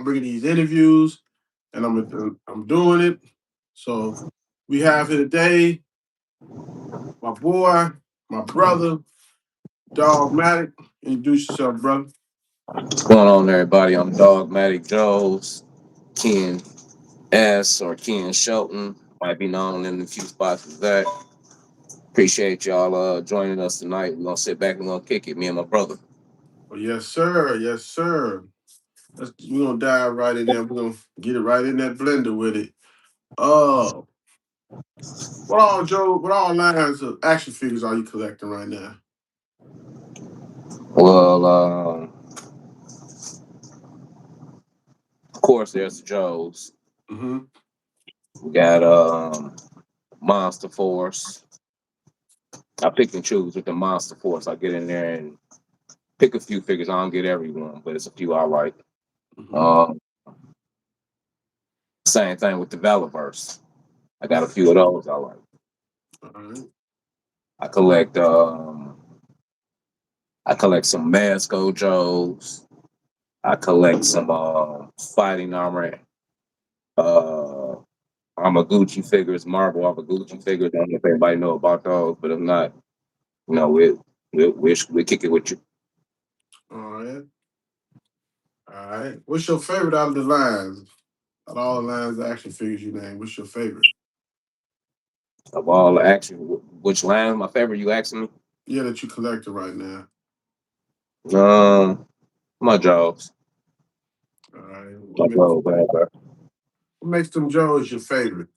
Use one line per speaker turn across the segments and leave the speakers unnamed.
bringing these interviews, and I'm doing it. So we have here today my boy, my brother, DOGGMATE. Introduce yourself, brother.
What's going on, everybody? I'm Dogmatic Joes, Ken S. or Ken Shelton. Might be known in a few spots as that. Appreciate y'all joining us tonight. We're going to sit back and we're going to kick it, me and my brother.
Oh, yes, sir. Yes, sir. We're gonna dive right in there. We're gonna get it right in that blender with it. Uh what all lines of action figures are you collecting right now?
Well, of course, there's the Joes.
Mm-hmm.
We got Monster Force. I pick and choose with the Monster Force. I get in there and pick a few figures. I don't get everyone, but it's a few I like.
Mm-hmm.
Um, Same thing with the Valiverse. I got a few of those I like.
All right.
I collect some Masco Joes. I collect some fighting armor, uh Gucci figures, Marvel Gucci figures. I don't know if anybody know about those, but if not, we kick it with you.
All right. All right. What's your favorite out of the lines? Out of all the lines of action figures you name, what's your favorite?
Of all the action, which line my favorite? You asking me?
Yeah, that you collecting right now.
My Jaws.
All right.
My Jaws, man.
What makes them Joes your favorite?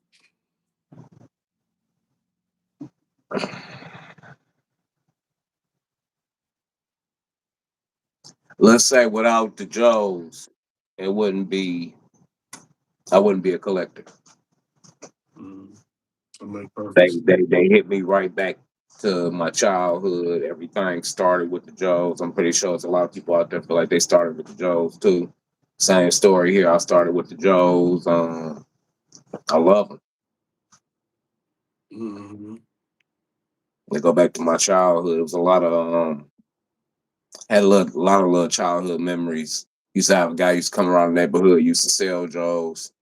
Let's say without the Joes, it wouldn't be. I wouldn't be a collector.
Mm, that make perfect
They
sense.
they they hit me right back to my childhood. Everything started with the Joes. I'm pretty sure it's a lot of people out there feel like they started with the Joes too. Same story here. I started with the Joes. I love them.
Mm-hmm.
They go back to my childhood. It was a lot of had a lot of little childhood memories. Used to have a guy used to come around the neighborhood. Used to sell Joes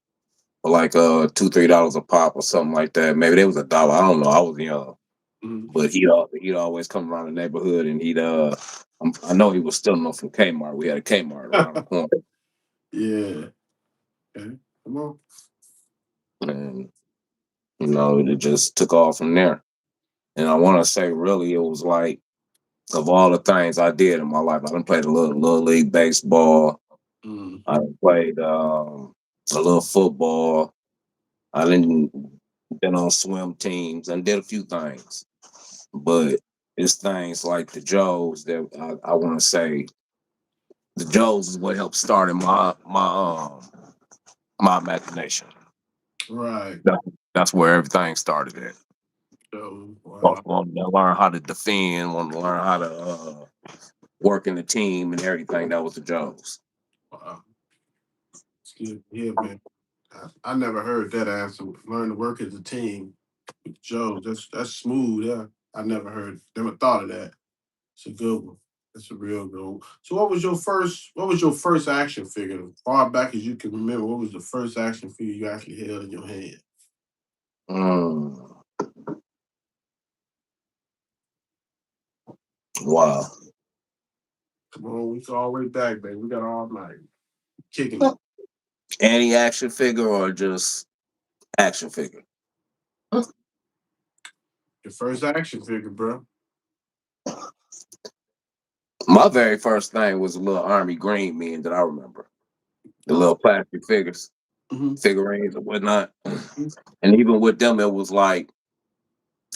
for like $2-3 a pop or something like that. Maybe they was $1. I don't know. I was young.
Mm-hmm.
But he'd always come around the neighborhood and I know he was stealing them from Kmart. We had a Kmart around the corner,
Yeah. Okay. Come on.
and it just took off from there. And I want to say, really, it was like of all the things I did in my life, I done played a little league baseball. I
Mm-hmm.
done played a little football. I didn't been on swim teams and did a few things, but it's things like the Joes that I want to say the Joes is what helped started my imagination.
Right.
That, that's where everything started at.
So, wow.
Want to learn how to defend, want to learn how to work in the team and everything. That was the Joes.
Wow. It's good. Yeah, man. I never heard that answer. Learn to work as a team with Joe. That's smooth. Yeah. I never thought of that. It's a good one. That's a real good one. So what was your first action figure? As far back as you can remember, what was the first action figure you actually held in your hand?
Mm, wow.
Come on, we go all the way back, baby. We got all night. Kicking it.
Any action figure or just action figure?
Your first action figure, bro.
My very first thing was a little Army Green Men that I remember. The
Oh.
little plastic
Hmm.
figurines and whatnot. And even with them, it was like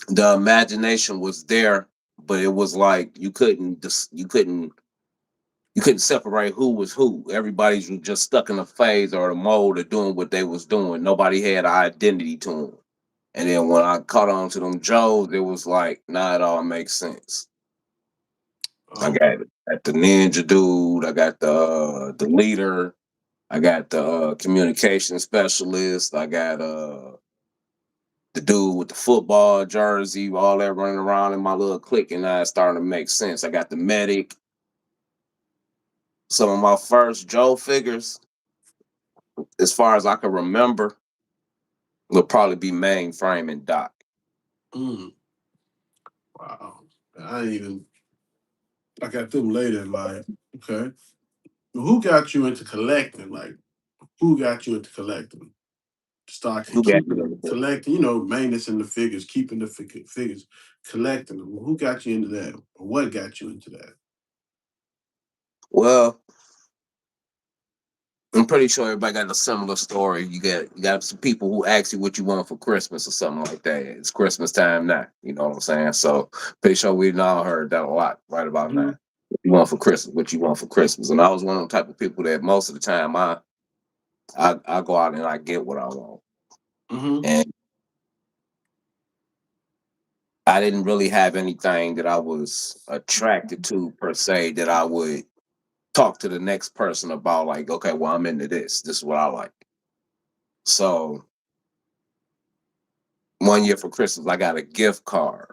the imagination was there, but it was like you couldn't separate who was who. Everybody's just stuck in a phase or a mode of doing what they was doing. Nobody had an identity to them. And then when I caught on to them Joes, it was like, nah, it all makes sense. I
Oh,
got the ninja dude. I got the leader. I got the communication specialist. I got the dude with the football jersey, all that running around in my little clique, and now it's starting to make sense. I got the medic. Some of my first Joe figures. as far as I can remember, will probably be Mainframe and Doc.
Mm, wow. I ain't even. I got them later in life. Okay. Who got you into collecting? Like, who got you into collecting? Start
Who got you
keeping
in the
collecting, maintenance in the figures, keeping the figures, collecting them. Who got you into that? Or what got you into that?
Well, I'm pretty sure everybody got a similar story. You got some people who ask you what you want for Christmas or something like that. It's Christmas time now. You know what I'm saying? So pretty sure we've all heard that a lot right about
Hmm.
now. What you want for Christmas? What you want for Christmas? And I was one of the type of people that most of the time I go out and I get what I want.
Hmm.
And I didn't really have anything that I was attracted to per se that I would talk to the next person about, like, okay, well, I'm into this. This is what I like. So one year for Christmas, I got a gift card.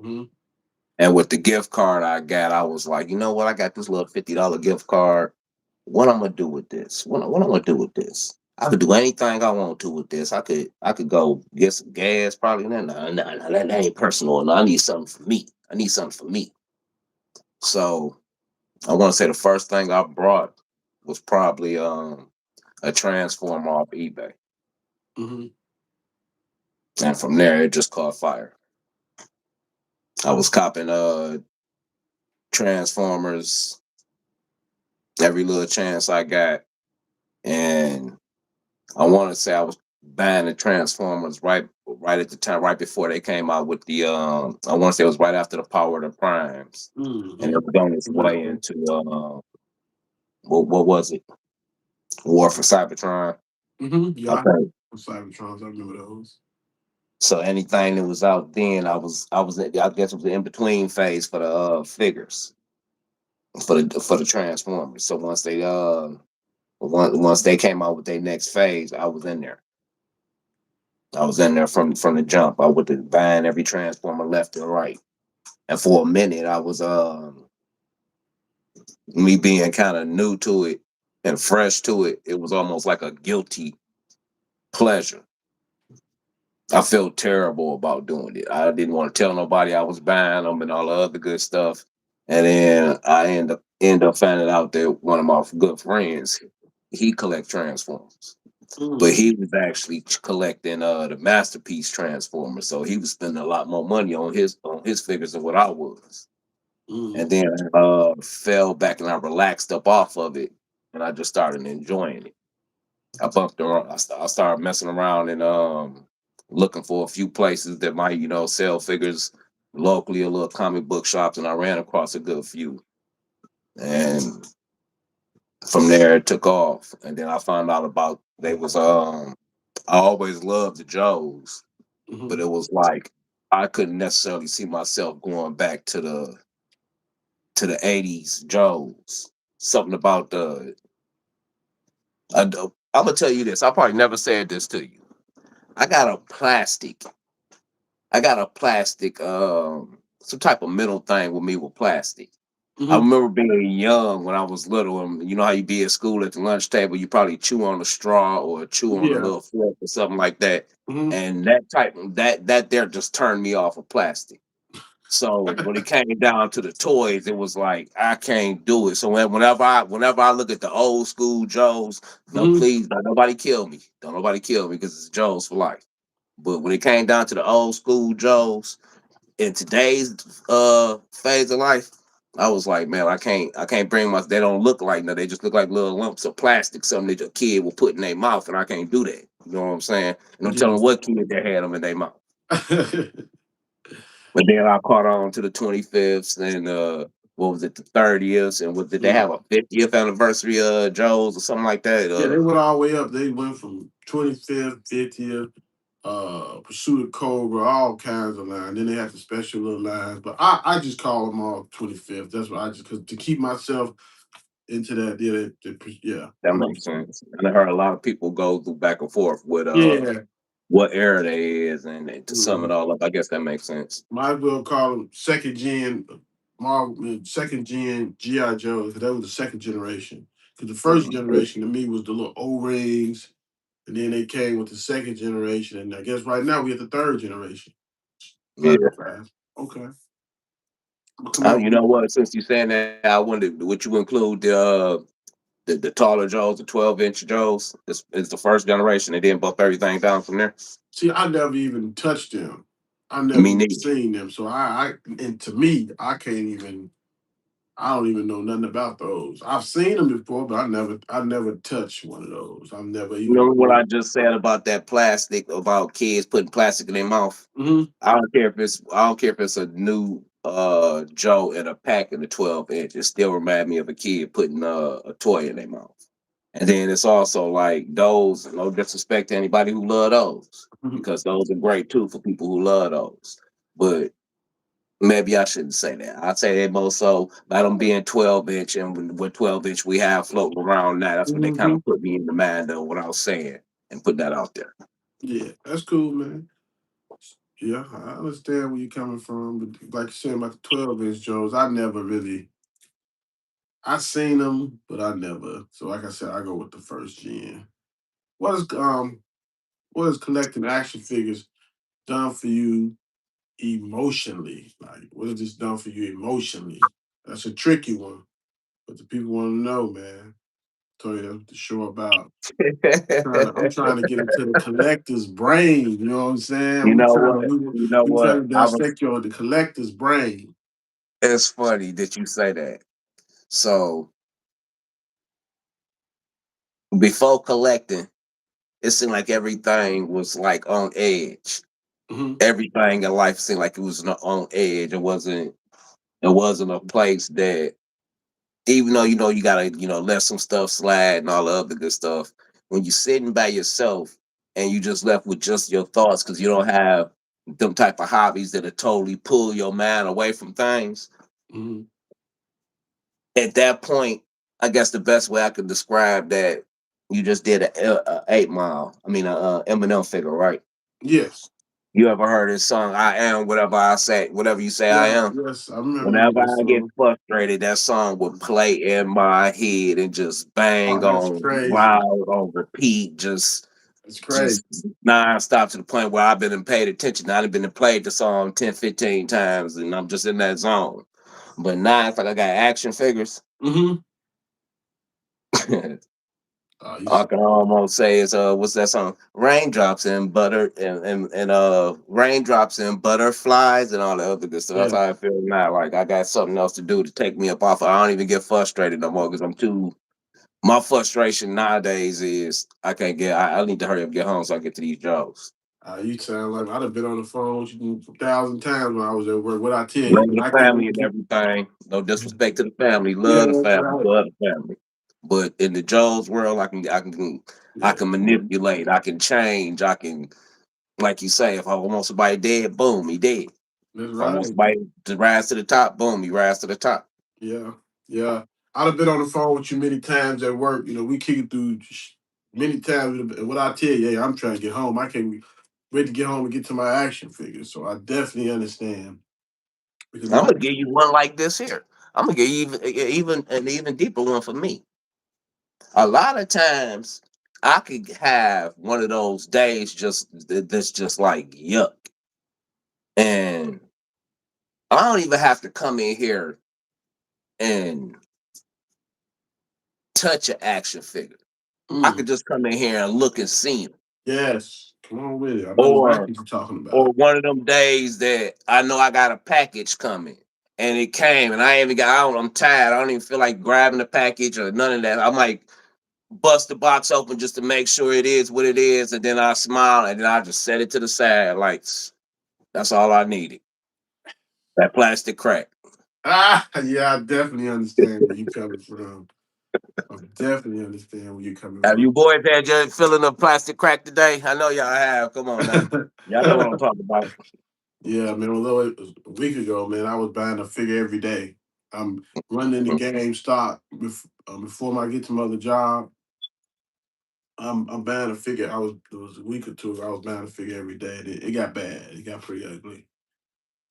Hmm.
And with the gift card I got, I was like, you know what? I got this little $50 gift card. What I'm gonna do with this? What I'm gonna do with this? I could do anything I want to with this. I could go get some gas, probably. No, that ain't personal. No, I need something for me. I need something for me. So I want to say the first thing I brought was probably a transformer off eBay.
Hmm.
And from there it just caught fire. I was copping transformers every little chance I got. And I want to say I was buying the Transformers right at the time, right before they came out with the I want to say it was right after the Power of the Primes. And
Hmm.
it was on its way into what was it? War for Cybertron,
Hmm.
I
Yeah,
think.
Cybertrons. I remember those.
So anything that was out then, I guess it was the in between phase for the figures for the Transformers. So once they came out with their next phase, I was in there. I was in there from the jump. I was buying every Transformer left and right. And for a minute, I was me being kind of new to it and fresh to it. It was almost like a guilty pleasure. I felt terrible about doing it. I didn't want to tell nobody I was buying them and all the other good stuff. And then I end up finding out that one of my good friends, he collect Transformers. But
Mm.
he was actually collecting the masterpiece Transformers, so he was spending a lot more money on his figures than what I was. And
Mm.
then fell back and I relaxed up off of it, and I just started enjoying it. I bumped around. I started messing around and looking for a few places that might sell figures locally, a little comic book shops, and I ran across a good few. And from there it took off, and then I found out about they was I always loved the Joes, but
Hmm.
it was like I couldn't necessarily see myself going back to the '80s Joes. Something about I'm gonna tell you this. I probably never said this to you. I got a plastic. I got a plastic. Some type of metal thing with me with plastic. I
Hmm.
remember being young when I was little, and you know how you be at school at the lunch table, you probably chew on a straw or chew on a
Yeah.
little fork or something like that.
Hmm.
And that there just turned me off of plastic. So when it came down to the toys, it was like I can't do it. So whenever I look at the old school Joes, no,
Hmm.
please don't nobody kill me. Don't nobody kill me because it's Joes for life. But when it came down to the old school Joes in today's phase of life, I was like, man, I can't bring my. They don't look like no. They just look like little lumps of plastic, something that a kid will put in their mouth, and I can't do that. You know what I'm saying? And I'm
Yeah.
telling what kid that had them in their mouth. But then I caught on to the 25th and what was it, the 30th, and did they have
Mm.
a 50th anniversary Joe's or something like that?
Yeah, they went all the way up. They went from 25th, 50th, Pursuit of Cobra, all kinds of lines. Then they had the special little lines, but I just call them all 25th. That's what I just because to keep myself into that. Yeah, yeah.
That makes sense. And I heard a lot of people go through back and forth with
Yeah.
what era they is, and to sum it
Mhm.
all up, I guess that makes sense.
Might as well call them second gen Marvel, second gen GI Joe because that was the second generation. Because the first generation to me was the little O rings, and then they came with the second generation, and I guess right now we at the third generation.
Yeah.
Kind of fast. Okay, but come
You
on.
know what? Since you saying that, I wondered would you include the taller Joes, the 12-inch Joes? It's the first generation. They didn't bump everything down from there.
See, I never even touched them. I never
Me
even
neither.
seen them. So and to me, I can't even. I don't even know nothing about those. I've seen them before, but I never touched one of those. I've never
You
even.
remember what I just said about that plastic, about kids putting plastic in their mouth?
Hmm.
I don't care if it's a new Joe in a pack in the 12-inch. It still remind me of a kid putting a toy in their mouth. And then it's also like those, no disrespect to anybody who love those, because those are great too for people who love those. But maybe I shouldn't say that. I'd say they most so by them being 12-inch, and with 12-inch we have floating around now. That's what they kind
Hmm.
of put me in the mind of what I was saying and put that out there.
Yeah, that's cool, man. Yeah, I understand where you're coming from, but like you said about the 12-inch Joes, I never really. I seen them, but I never. So like I said, I go with the first gen. What is what is collecting action figures done for you emotionally? Like, what has this done for you emotionally? That's a tricky one, but the people want to know, man. Tell you that's what the show about. I'm trying to get into the collector's brain. You know what I'm saying?
You
We
know
trying to
what?
we,
You know
we trying
what?
to
I was.
dissect the collector's brain.
It's funny that you say that. So before collecting, it seemed like everything was like on edge.
Hmm.
Everything in life seemed like it was on edge. It wasn't a place that, even though you gotta let some stuff slide and all the other good stuff. When you're sitting by yourself and you just left with just your thoughts because you don't have them type of hobbies that totally pull your mind away from things.
Hmm.
At that point, I guess the best way I could describe that, you just did a 8 Mile. I mean, a Eminem figure, right?
Yes.
You ever heard his song? I am whatever I say, whatever you say I
Yeah.
am.
Yes. I remember
Whenever
that
I get
song.
frustrated, that song would play in my head and just
Oh,
bang
that's
on
crazy.
loud on repeat,
That's
just
crazy.
non-stop to the point where I've been and paid attention. I've been and played the song 10, 15 times and I'm just in that zone. But now it's like I got action figures.
Hmm.
I
You
can almost say it's what's that song? Raindrops and butter and raindrops and butterflies and all the other good stuff. That's
yeah.
how I feel now. Like I got something else to do to take me up off. I don't even get frustrated no more because I'm too. My frustration nowadays is I can't get. I need to hurry up and get home so I get to these jobs.
You sound like I'd have been on the phone with you 1,000 times when I was at work. What I tell you,
Love
man,
the
I can't
family
wait
and
to
everything. No disrespect to the family.
yeah,
Love the
that's
family.
right.
Love the family. But in the Joe's world, I
Yeah,
can manipulate. I can change. I can, like you say, if I want somebody dead, boom, he dead.
that's
If I want
right.
somebody to rise to the top, boom, he rise to the top.
Yeah, yeah. I'd have been on the phone with you many times at work. We kick it through many times. And what I tell you, hey, I'm trying to get home. I can't wait to get home and get to my action figures. So I definitely understand because
I'm
my
gonna give you one like this here. I'm gonna give you even an even deeper one for me. A lot of times, I could have one of those days that's just like yuck, and I don't even have to come in here and touch an action figure. I
mm,
could just come in here and look and see them.
yes, come on with it. I know
Or
exactly what you're talking
or
about.
one of them days that I know I got a package coming and it came and I ain't even got I don't, I'm tired. I don't even feel like grabbing the package or none of that. I might bust the box open just to make sure it is what it is, and then I smile and then I just set it to the side like that's all I needed. That plastic crack.
Yeah, I definitely understand where you're coming from. I definitely understand where you're coming
Have you
from.
boys had your feeling of plastic crack today? I know y'all have. Come on now. Y'all know what I'm talking about.
Yeah, man. Although it was a week ago, man, I was buying a figure every day. I'm running the GameStop before I get to my other job. I'm buying a figure. It was a week or two ago. I was buying a figure every day. It got bad. It got pretty ugly.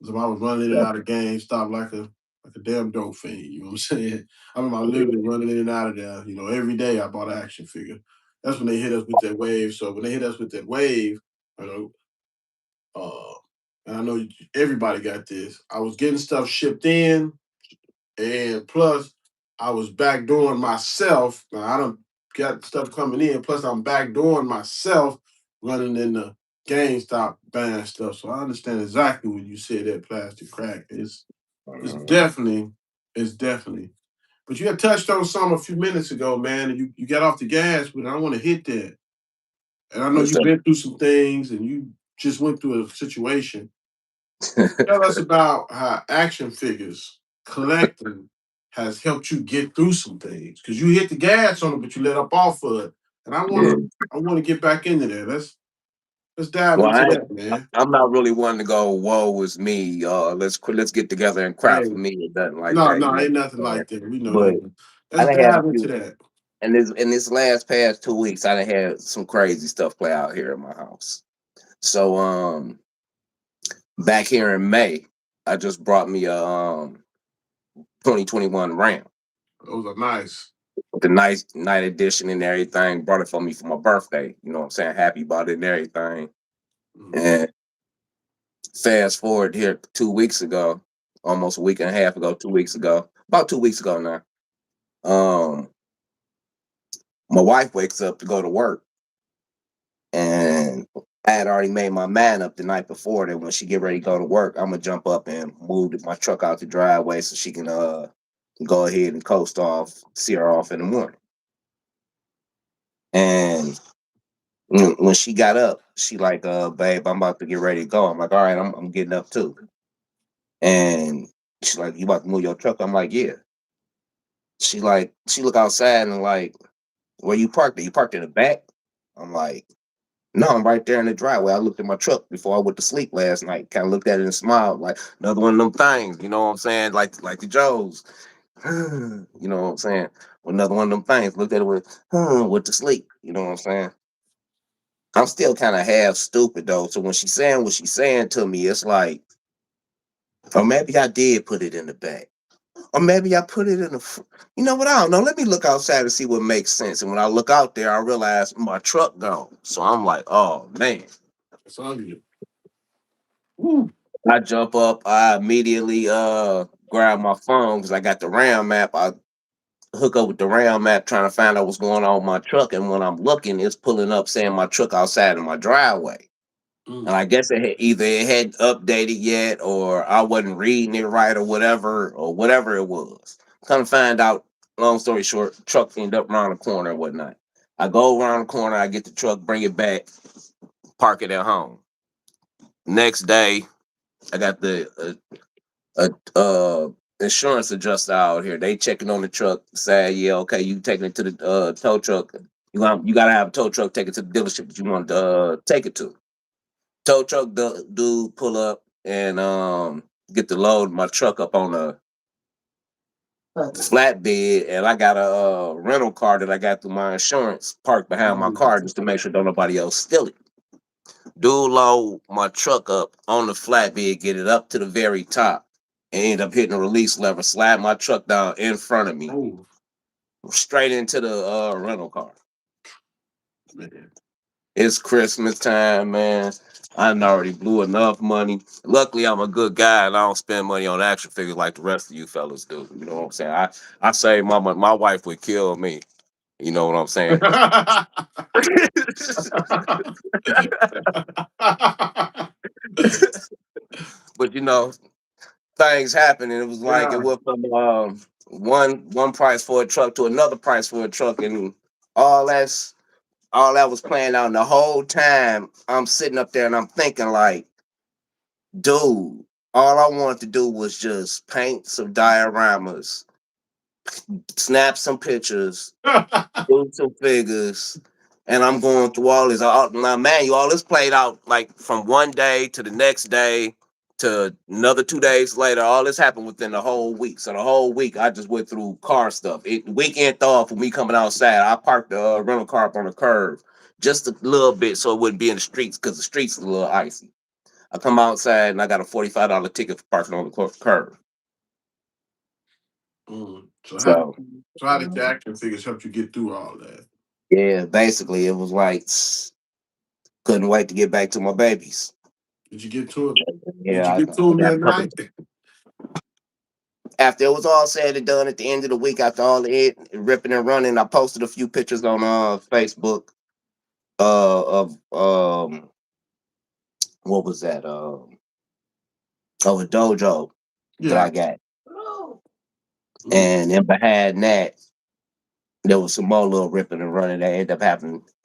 So I was running in and out of GameStop like a like a damn dope fiend. You know what I'm saying? I mean, I literally running in and out of there. Every day I bought an action figure. That's when they hit us with that wave. So when they hit us with that wave, you know, uh, and I know everybody got this. I was getting stuff shipped in, and plus I was backdooring myself. Now I don't got stuff coming in. Plus I'm backdooring myself, running in the GameStop buying stuff. So I understand exactly what you said. That plastic crack it's definitely it's definitely. But you had touched on something a few minutes ago, man. And you got off the gas, but I want to hit that. And I know
What's
you've been through some things, and you just went through a situation.
that?
Tell us about how action figures collecting has helped you get through some things. Because you hit the gas on it, but you let up off of it. And I
Yeah.
wanna I wanna get back into that. Let's dive
Well,
into that, man.
I'm not really one to go. Woe is me. Let's get together and cry
Hey,
for me. It doesn't like
no,
that. You
no,
know
ain't
what
nothing
I'm saying?
like that. We know
But
that.
I
Let's
done had a
dive into
few.
that.
And this last past 2 weeks, I done had some crazy stuff play out here in my house. So back here in May, I just brought me a 2021 Ram,
Those are nice.
with the nice night edition and everything. Brought it for me for my birthday. You know what I'm saying? Happy about it and everything.
Mhm.
And fast forward here 2 weeks ago, almost a week and a half ago, 2 weeks ago, about 2 weeks ago now. Um, my wife wakes up to go to work, and I had already made my mind up the night before that when she get ready to go to work, I'm gonna jump up and move my truck out the driveway so she can go ahead and coast off, see her off in the morning. And when she got up, she like, babe, I'm about to get ready to go. I'm like, all right, I'm getting up too. And she's like, you about to move your truck? I'm like, yeah. She look outside and like, where you parked it? You parked in the back? I'm like, no, I'm right there in the driveway. I looked at my truck before I went to sleep last night. Kind of looked at it and smiled, like another one of them things. You know what I'm saying? Like the Joes. You know what I'm saying? Another one of them things. Looked at it with the sleep. You know what I'm saying? I'm still kind of half stupid though. So when she's saying what she's saying to me, it's like, or maybe I did put it in the back. Or maybe I put it in the, you know what? I don't know. Let me look outside and see what makes sense. And when I look out there, I realize my truck gone. So I'm like, oh man.
It's on you. Woo.
I jump up. I immediately grab my phone because I got the RAM map. I hook up with the RAM map trying to find out what's going on with my truck. And when I'm looking, it's pulling up saying my truck outside of my driveway. And
Mm.
I guess either it hadn't updated yet, or I wasn't reading it right, or whatever it was. Come to find out, long story short, truck ended up around the corner and whatnot. I go around the corner, I get the truck, bring it back, park it at home. Next day, I got the insurance adjuster out here. They checking on the truck, say, yeah, okay, you taking it to the tow truck. You gotta have a tow truck take it to the dealership that you want to take it to. Tow truck dude pull up and get the load my truck up on a flatbed, and I got a rental car that I got through my insurance parked behind my car just to make sure don't nobody else steal it. Dude load my truck up on the flatbed, get it up to the very top, and end up hitting the release lever, slide my truck down in front of me,
Oh,
straight into the rental car.
man.
It's Christmas time, man. I done already blew enough money. Luckily, I'm a good guy and I don't spend money on action figures like the rest of you fellas do. You know what I'm saying? I save my money. My wife would kill me. You know what I'm saying? But you know, things happen, and it was like it
Yeah.
went from one price for a truck to another price for a truck, and all that's all that was playing out. And the whole time, I'm sitting up there and I'm thinking like, dude, all I wanted to do was just paint some dioramas, snap some pictures, do some figures, and I'm going through all this. Now, man, all this played out like from one day to the next day to another 2 days later. All this happened within the whole week. So the whole week, I just went through car stuff. Weekend thought for me coming outside, I parked the rental car up on the curve just a little bit so it wouldn't be in the streets because the streets are a little icy. I come outside and I got a $45 ticket for parking on the curb.
So
So
how did the action figures help you get through all that?
yeah, basically it was like couldn't wait to get back to my babies.
Did you get to it? Did you
Yeah,
get to
I
them
got
that
a couple.
night?
After it was all said and done, at the end of the week, after all it ripping and running, I posted a few pictures on Facebook of what was that of a dojo that
Yeah.
I got,
Mm.
and in behind that there was some more little ripping and running that ended up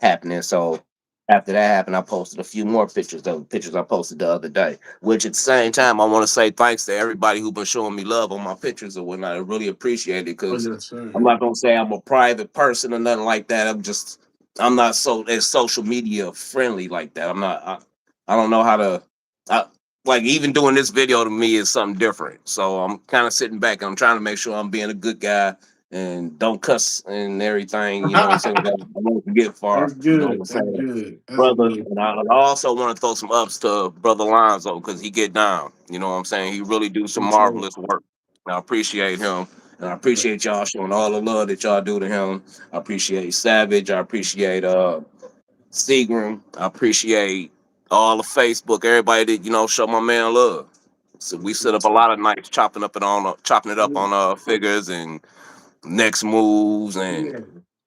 happening. So after that happened, I posted a few more pictures of the pictures I posted the other day. Which at the same time, I want to say thanks to everybody who been showing me love on my pictures and whatnot. I really appreciate it
Oh
because
yes, sir.
I'm not gonna say I'm a private person or nothing like that. I'm not so as social media friendly like that. I don't know how to. I, like even doing this video to me is something different. So I'm kind of sitting back and I'm trying to make sure I'm being a good guy and don't cuss and everything. You know what I'm saying? I won't get far.
That's
You know what I'm
good. That's
saying,
good. That's
brother?
good.
And I also want to throw some ups to brother Lonzo because he get down. You know what I'm saying? He really do some
Yes, sir.
marvelous work. And I appreciate him. And I appreciate y'all showing all the love that y'all do to him. I appreciate Savage. I appreciate Seagram. I appreciate all the Facebook, everybody that show my man love. So we set up a lot of nights chopping it up on figures and next moves, and
Yeah.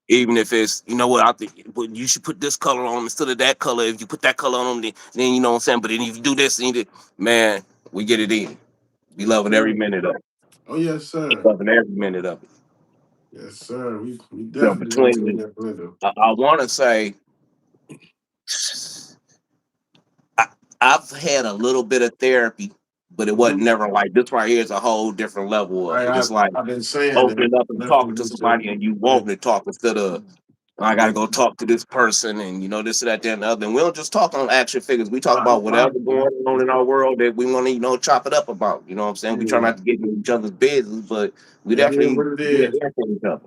even if it's what I think, well, you should put this color on them instead of that color. If you put that color on them, then you know what I'm saying. But then if you do this, man, we get it in. We
Yes,
loving every
sir.
minute of it.
Oh yes, sir.
Loving every minute of it.
Yes, sir. We
So
definitely gonna turn
between,
that blender.
I want to say I, I've had a little bit of therapy, but it wasn't
Mm-hmm.
never like this right here is a whole different level of it.
I,
It's like
I've been saying that.
opening up and talking to
Definitely said,
somebody and you
yeah.
wanting to talk instead of I gotta go talk to this person and this or that, that, and the other. And we don't just talk on action figures. We talk about whatever going on in our world that we want to, chop it up about. You know what I'm saying? We try
Yeah.
not to get in each other's business, but we
It is
definitely
what it
get an
is.
ear for each other.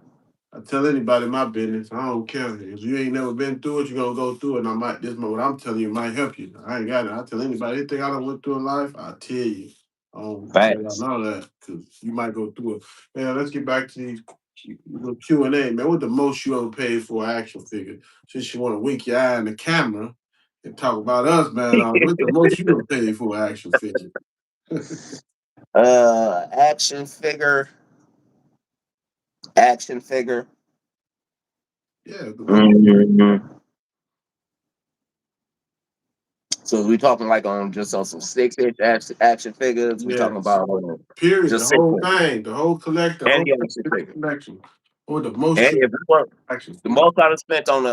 I tell anybody my business. I don't care. If you ain't never been through it, you're gonna go through it. And I might what I'm telling you might help you. I ain't got it. I tell anybody anything I done went through in life, I tell you. I don't tell y'all
Facts.
none of that because you might go through it. Man, let's get back to these little Q&A. Man, what the most you ever paid for an action figure? Since you want to wink your eye in the camera and talk about us, man, what's the most you ever paid for an action figure?
Action figure. Action figure.
Yeah, the most.
Mhm. So we talking like on just on some 6-inch action figures. We talking
Yes.
about
Period. The
just 6
whole
inch.
thing, the whole collector, the
Any
whole
action figure.
collection. Or the most
And
you
if we were
action
the
figure.
most I've spent on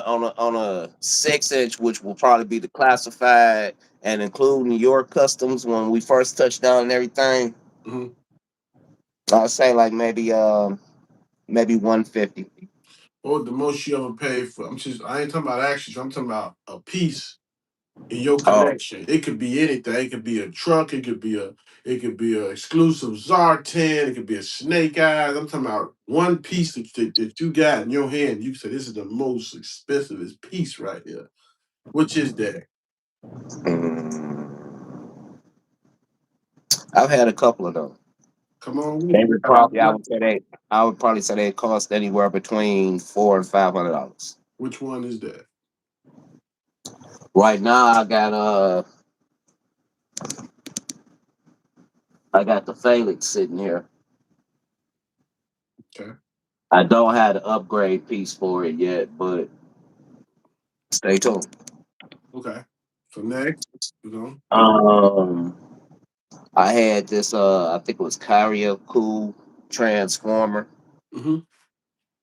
a 6-inch, which will probably be the classified and including your customs when we first touched down and everything,
Mm-hmm.
I'll say like maybe 150.
Or the most you ever paid for. I ain't talking about actions, I'm talking about a piece in your
Oh,
collection. It could be anything. It could be a truck, it could be a exclusive Zartan, it could be a snake eyes. I'm talking about one piece that you got in your hand. You said this is the most expensive piece right here. Which is that?
I've had a couple of them.
Come on with
They
it.
would probably I would probably say they cost anywhere between $400 and $500.
Which one is that?
Right now I got the Phalanx sitting here.
Okay.
I don't have the upgrade piece for it yet, but stay tuned.
Okay. So next, you know.
Um, I had this I think it was Carrier Cool Transformer.
Mm-hmm.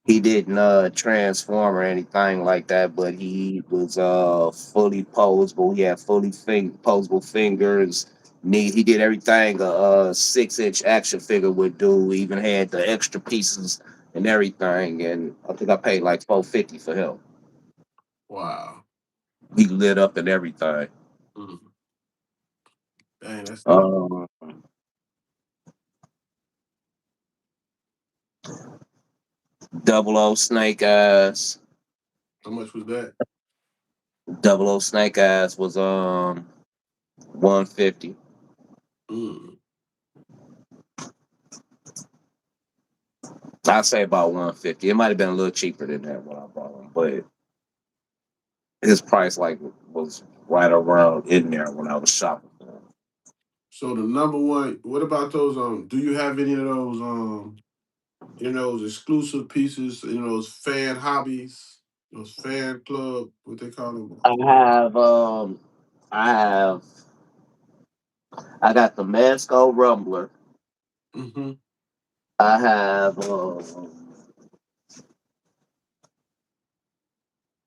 He didn't transform or anything like that, but he was fully posable. He had posable fingers. He did everything a 6-inch action figure would do. He even had the extra pieces and everything. And I think I paid like $450 for him.
Wow.
He lit up and everything.
Mm. Dang, that's nice.
Um, Double O Snake Eyes.
How much was that?
Double O Snake Eyes was 150.
Mm.
I'd say about 150. It might have been a little cheaper than that when I bought him, but his price like was right around in there when I was shopping for him.
So the number one, what about those? Do you have any of those? Those exclusive pieces. Those fan hobbies, those fan club, what they call them.
I have I have I got the Masco Rumbler.
Mm-hmm.
I have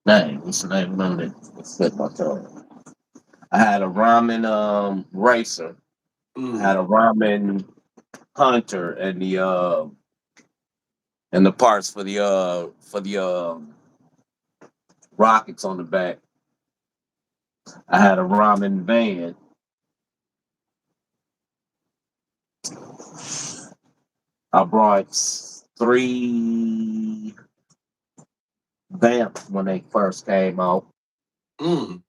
dang, what's the name of it? It's slip my tongue. I had a ramen racer. I
Mm.
had a ramen hunter and the parts for the rockets on the back. I had a ramen van. I brought three vamps when they first came out,
Mm.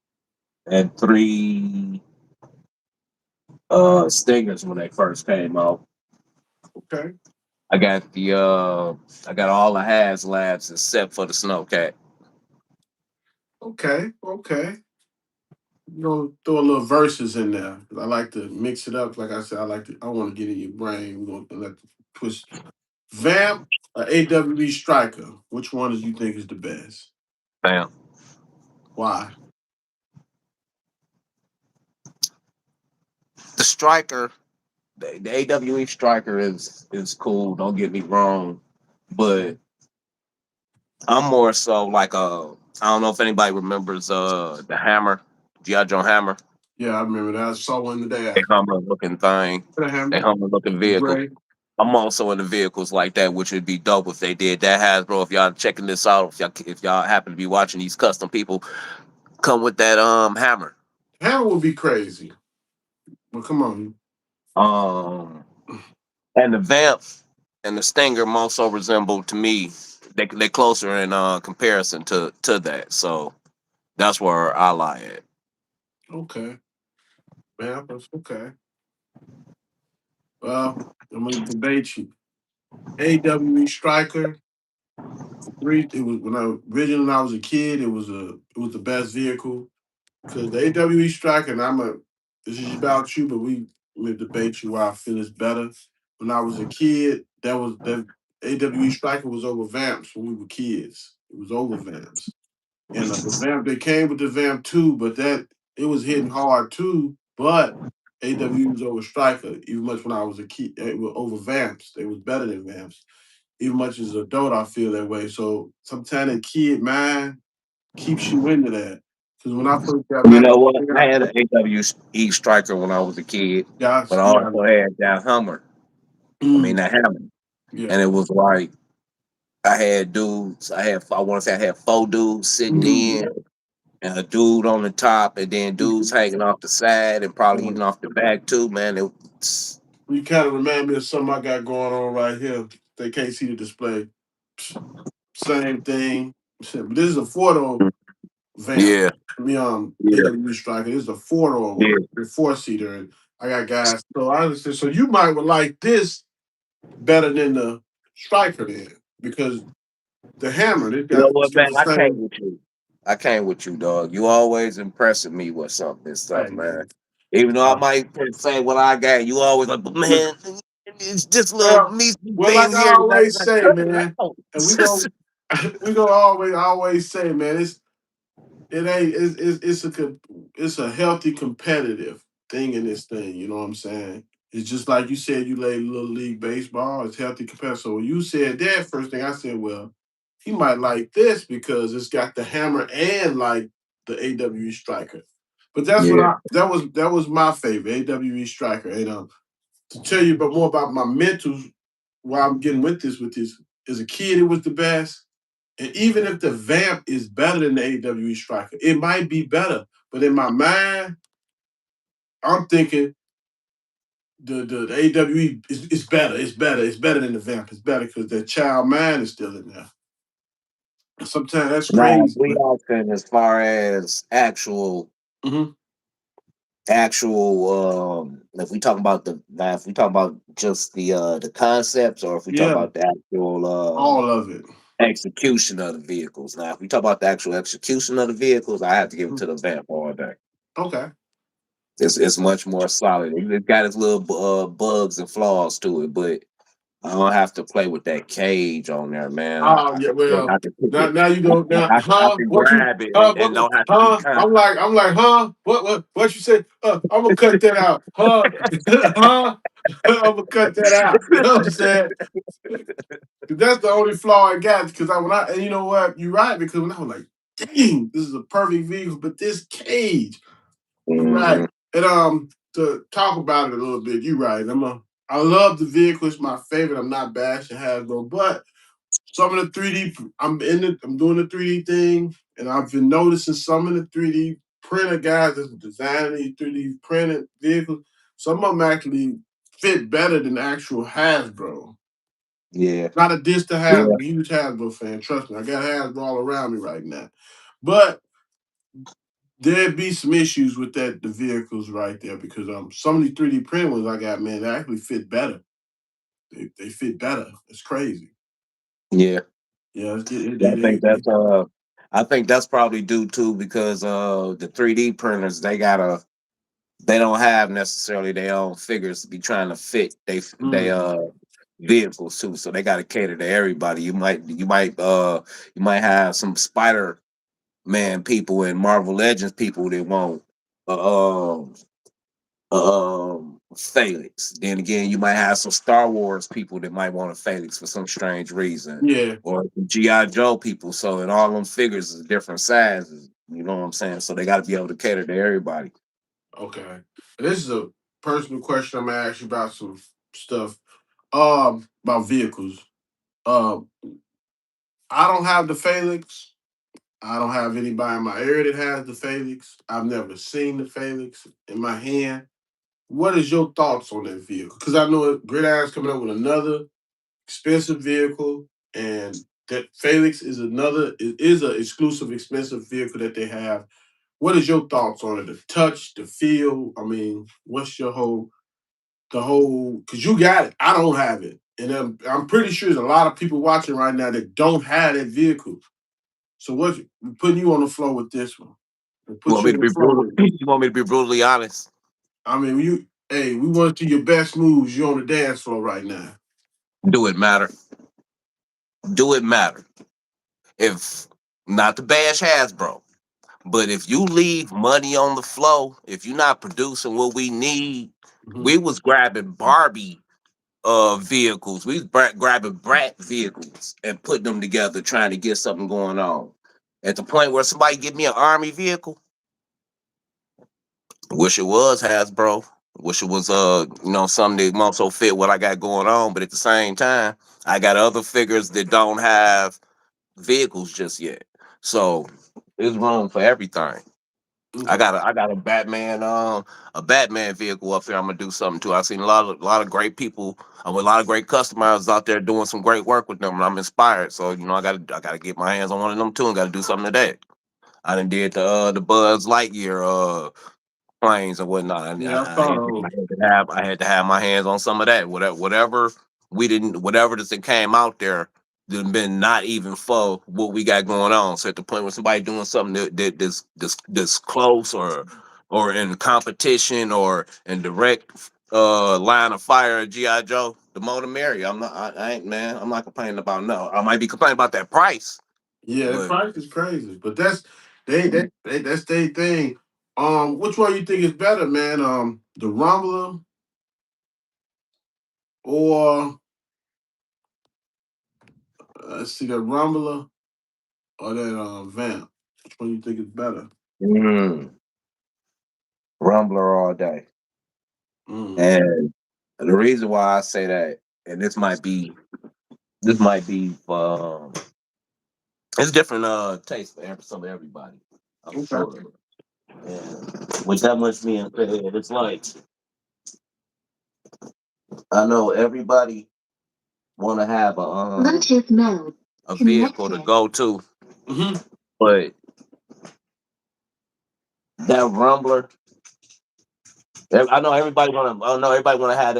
and three stingers when they first came out.
Okay.
I got all the HasLabs except for the Snowcat.
Okay. Okay. Throw a little verses in there. I like to mix it up. Like I said, I want to get in your brain. We're gonna let the twist. Vamp or AWE Striker. Which one do you think is the best?
Bam.
Why?
The striker, the AWE striker is cool. Don't get me wrong, but I'm more so like I don't know if anybody remembers the hammer, GI Joe hammer,
Yeah, I remember that. I saw one
a
today.
Hummer looking thing,
The
a
hammer,
Hummer looking
the
vehicle.
gray.
I'm also into vehicles like that, which would be dope if they did that. Hasbro, if y'all checking this out, if y'all happen to be watching these custom people, come with that hammer.
Hammer would be crazy. But come on.
Um, and the vamp and the stinger also resemble to me. They closer in comparison to that. So that's where I lie at.
Okay. Vampers. Okay. Well, I'm gonna debate you. AWE Striker. Three. It was when I was a kid. It was the best vehicle because the AWE Striker. And this is about you, but we debate you why I feel it's better. When I was a kid, that AWE Striker was over Vamps when we were kids. It was over Vamps. And the vamp they came with the vamp too, but that it was hitting hard too. But AW was over striker, even much when I was a kid. It was over vamps. They was better than vamps. Even much as an adult, I feel that way. So sometimes a kid mind keeps you into that. Because when I first got
You
mine,
know what?
I
I
got,
had an AWE striker when I was a kid,
yeah,
but I
yeah,
also had that Hummer. I mean
mm,
that hammer,
yeah,
and it was like I had dudes. I want to say I had four dudes sitting
mm,
in, and a dude on the top, and then dudes hanging off the side, and probably
yeah.
even off the back too. Man, it was,
You kind of remind me of something I got going on right here. They can't see the display. Same thing. But this is a four-door vamp.
yeah,
I mean,
yeah,
AW Striker. This is a four-door
yeah.
one, a four-seater, and I got guys. So I understand. So you might would like this better than the Striker then, because the hammer.
You know
It's
what,
got
man?
the
I came
same.
with you. I came with you, dog. You always impressing me with something and stuff,
Hey
man.
man.
Even though I
Uh,
might say what I got, you always like, but man, it's just little
well,
me
like
things
I
here. Like,
always say,
cut it
man,
out.
and we gonna always say, man, it ain't it's a healthy competitive thing in this thing. You know what I'm saying? It's just like you said you played little league baseball. It's healthy competitive. So when you said that first thing, I said, well, he might like this because it's got the hammer and like the AWE striker. But that's what
Yeah.
that was my favorite AWE striker. And to tell you about more about my mentals, why I'm getting with this as a kid, it was the best. And even if the vamp is better than the AWE striker, it might be better. But in my mind, I'm thinking the AWE is better. It's better. It's better than the vamp. It's better because the child mind is still in there. And sometimes that's
Now,
crazy,
we
but
often as far as actual
mhm.
actual if we talk about if we talk about just the concepts, or if we talk
Yeah,
about the actual
all of it.
execution of the vehicles. Now, if we talk about the actual execution of the vehicles, I have to give it
Mhm.
to the vamp all day.
Okay.
It's much more solid. It's got its little bugs and flaws to it, but I don't have to play with that cage on there, man.
Oh yeah, well,
I can pick
now
it.
now you go now,
I
huh?
can
What you
grab it and, and don't have to be conscious.
I'm like, huh? What you say? I'm gonna cut that out, huh? Huh? I'm gonna cut that out. You know what I'm saying? 'Cause that's the only flaw I got. Because and you know what? You're right. Because when I was like, dang, this is a perfect vehicle, but this cage. You're right.
Mhm.
And to talk about it a little bit, you're right. I love the vehicle. It's my favorite. I'm not bashing Hasbro, but some of the 3D, I'm doing the 3D thing, and I've been noticing some of the 3D printer guys that's designing these 3D printed vehicles. Some of them actually fit better than actual Hasbro.
Yeah,
Not a diss to
yeah,
Hasbro, huge Hasbro fan. Trust me, I got Hasbro all around me right now. But there'd be some issues with the vehicles right there because some of the 3D print ones I got, man, they actually fit better. They fit better. It's crazy.
yeah.
Yeah, it's, it,
I think
they
that's I think that's probably due to because the 3D printers they don't have necessarily their own figures to be trying to fit they
mm,
vehicles too, so they got to cater to everybody. You might have some Spider Man people and Marvel Legends people that want uh, um Felix. Then again, you might have some Star Wars people that might want a Felix for some strange reason,
yeah.
or GI Joe people. So, and all them figures is different sizes. You know what I'm saying? So they got to be able to cater to everybody.
Okay. This is a personal question I'm gonna ask you about some stuff. About vehicles. Um, I don't have the Felix. I don't have anybody in my area that has the Felix. I've never seen the Felix in my hand. What is your thoughts on that vehicle? Because I know Gridiron's coming up with another expensive vehicle, and that Felix is an exclusive expensive vehicle that they have. What is your thoughts on it? The touch, the feel. I mean, what's your whole? Because you got it, I don't have it, and I'm pretty sure there's a lot of people watching right now that don't have that vehicle. So what? We're putting you on the floor with this one. We'll
You
put
want
you
me
on
to
the
be
floor
brutal?
with it.
You want me to be brutally honest?
I mean, we want to see your best moves. You're on the dance floor right now.
Do it matter? Do it matter? If not the bash Hasbro, but if you leave money on the flow, if you're not producing what we need, we
Mhm.
was grabbing Barbie vehicles. We was grabbing brat vehicles and putting them together, trying to get something going on. At the point where somebody give me an army vehicle, wish it was Hasbro. Wish it was something that also fit what I got going on. But at the same time, I got other figures that don't have vehicles just yet. So there's room for everything.
Okay.
I got a Batman vehicle up there. I'm gonna do something too. I've seen a lot of great people, with a lot of great customers out there doing some great work with them, and I'm inspired. So I gotta get my hands on one of them too, and got to do something today. I done did the Buzz Lightyear planes and whatnot.
Yeah, I saw those.
I had to have my hands on some of that. Whatever that came out there that been not even for what we got going on. So at the point where somebody doing something that's close or in competition or in direct line of fire of GI Joe, the more the merrier. I ain't man. I'm not complaining about no. I might be complaining about that price,
Yeah, the
but
price is crazy, but that's their thing. Which one you think is better, man? The Rumbler or let's see, the Rumbler or that Vamp? Which one you think is better?
mm, Rumbler all day.
Mm.
And the reason why I say that, and this might be it's different taste for some of everybody. I'm
Okay.
sure. And with that much being said, it's like I know everybody want to have Bluetooth mode a vehicle to go to,
Hmm.
but that Rumbler I know everybody wanna. I know everybody wanna have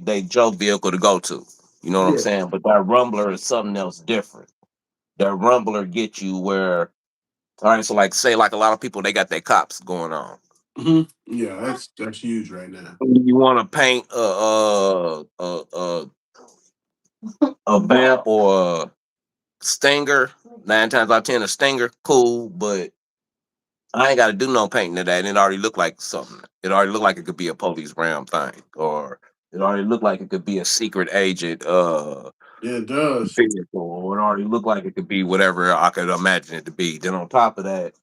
they Joe vehicle to go to. You know what I'm
Yeah.
saying? But that Rumbler is something else different. That Rumbler get you where. All right, so like say like a lot of people they got their cops going on.
Yeah, that's huge right now.
You want to paint a vamp or a stinger. 9 times out of 10, a stinger cool, but I ain't got to do no painting to that. And it already looked like something. It already looked like it could be a police ram thing, or it already looked like it could be a secret agent
Yeah, it does.
vehicle, or it already looked like it could be whatever I could imagine it to be. Then on top of that,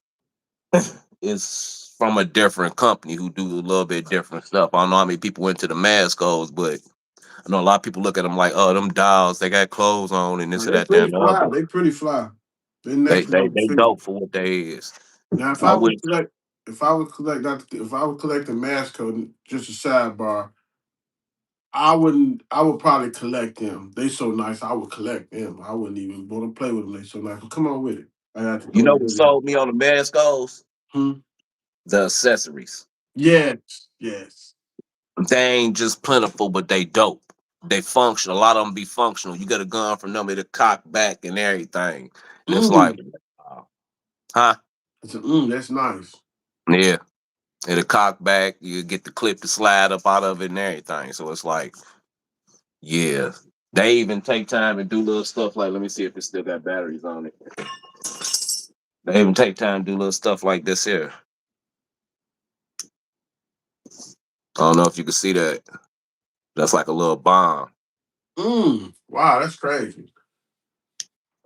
it's from a different company who do a little bit different stuff. I don't know how many people went to the Mascos, but I know a lot of people look at them like, oh, them dolls, they got clothes on and
No,
this and
they
that, that,
pretty
and the
fly.
other.
They pretty fly. They
They
next
they
level
they
figure.
dope for what they is.
Now, if
I
I would
wish
collect, if I would collect, not if I would collect a mask code, just a sidebar, I wouldn't. I would probably collect them. They so nice. I would collect them. I wouldn't even want to play with them. They so nice. But come on with it. I have to
you
throw
know
it
what
in there.
sold me on the Mascos?
Hmm?
The accessories.
Yes. Yes.
They ain't just plentiful, but they dope. They function. A lot of them be functional. You get a gun from them, it'll cock back and everything. And it's like,
Mm.
huh?
That's nice.
Yeah. It'll cock back. You get the clip to slide up out of it and everything. So it's like, yeah. They even take time and do little stuff like, let me see if it still got batteries on it. They even take time to do little stuff like this here. I don't know if you can see that. That's like a little bomb.
Wow, that's crazy.